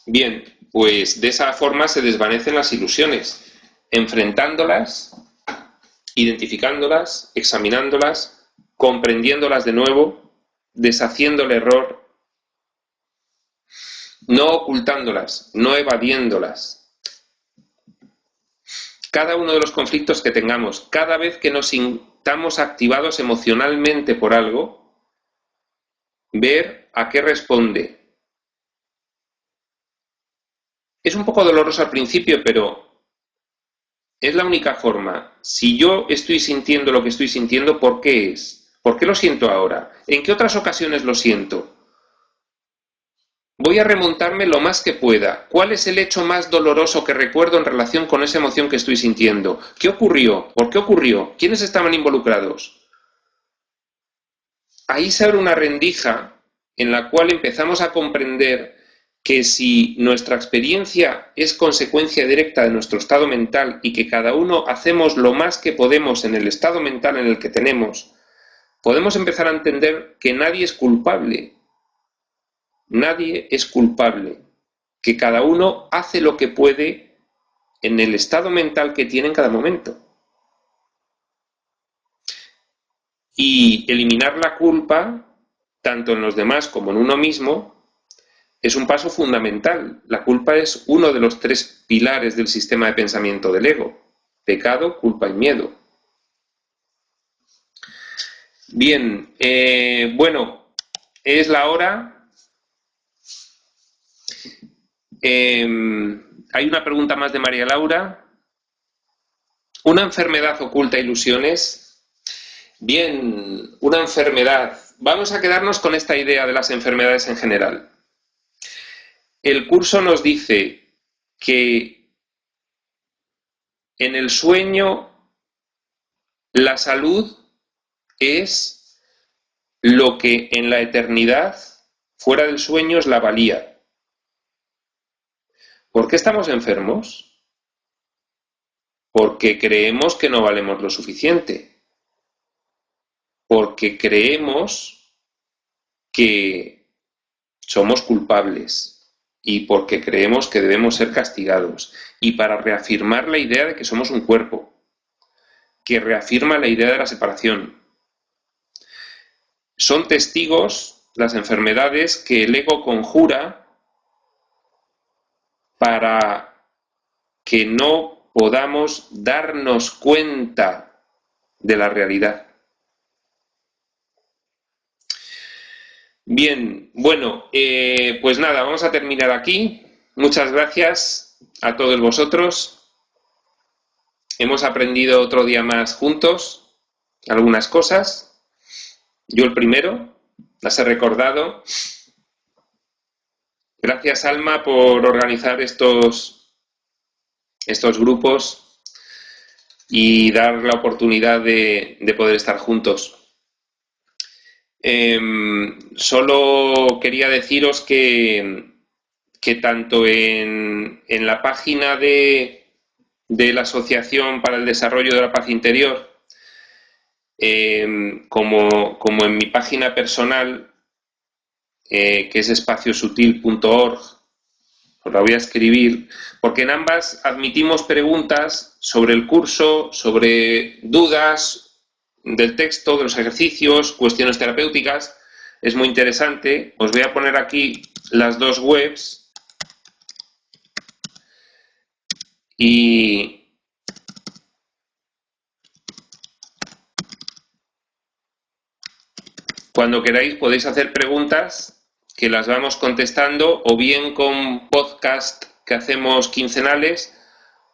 Bien, pues de esa forma se desvanecen las ilusiones, enfrentándolas, identificándolas, examinándolas, comprendiéndolas de nuevo, deshaciendo el error, no ocultándolas, no evadiéndolas. Cada uno de los conflictos que tengamos, cada vez que nos sintamos activados emocionalmente por algo, ver a qué responde. Es un poco doloroso al principio, pero es la única forma. Si yo estoy sintiendo lo que estoy sintiendo, ¿por qué es? ¿Por qué lo siento ahora? ¿En qué otras ocasiones lo siento? Voy a remontarme lo más que pueda. ¿Cuál es el hecho más doloroso que recuerdo en relación con esa emoción que estoy sintiendo? ¿Qué ocurrió? ¿Por qué ocurrió? ¿Quiénes estaban involucrados? Ahí se abre una rendija en la cual empezamos a comprender que si nuestra experiencia es consecuencia directa de nuestro estado mental y que cada uno hacemos lo más que podemos en el estado mental en el que tenemos, podemos empezar a entender que nadie es culpable. Nadie es culpable, que cada uno hace lo que puede en el estado mental que tiene en cada momento. Y eliminar la culpa, tanto en los demás como en uno mismo, es un paso fundamental. La culpa es uno de los 3 pilares del sistema de pensamiento del ego: pecado, culpa y miedo. Bien, bueno, es la hora. Hay una pregunta más de María Laura. ¿Una enfermedad oculta ilusiones? Bien, una enfermedad. Vamos a quedarnos con esta idea de las enfermedades en general. El curso nos dice que en el sueño la salud es lo que en la eternidad, fuera del sueño, es la valía. ¿Por qué estamos enfermos? Porque creemos que no valemos lo suficiente. Porque creemos que somos culpables y porque creemos que debemos ser castigados, y para reafirmar la idea de que somos un cuerpo, que reafirma la idea de la separación. Son testigos las enfermedades que el ego conjura para que no podamos darnos cuenta de la realidad. Bien, bueno, pues nada, vamos a terminar aquí. Muchas gracias a todos vosotros. Hemos aprendido otro día más juntos algunas cosas. Yo el primero, las he recordado. Gracias, Alma, por organizar estos grupos y dar la oportunidad de poder estar juntos. Solo quería deciros que tanto en la página de la Asociación para el Desarrollo de la Paz Interior como en mi página personal, que es espaciosutil.org, os la voy a escribir, porque en ambas admitimos preguntas sobre el curso, sobre dudas del texto, de los ejercicios, cuestiones terapéuticas. Es muy interesante. Os voy a poner aquí las dos webs y cuando queráis podéis hacer preguntas que las vamos contestando, o bien con podcast que hacemos quincenales,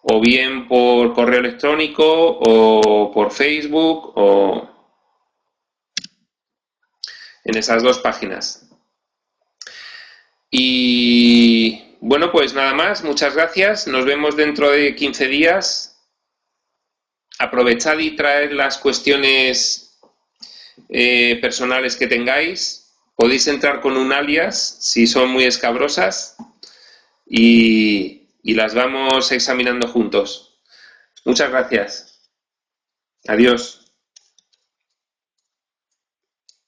o bien por correo electrónico, o por Facebook, o en esas dos páginas. Y bueno, pues nada más, muchas gracias. Nos vemos dentro de 15 días. Aprovechad y traed las cuestiones personales que tengáis. Podéis entrar con un alias si son muy escabrosas y las vamos examinando juntos. Muchas gracias. Adiós.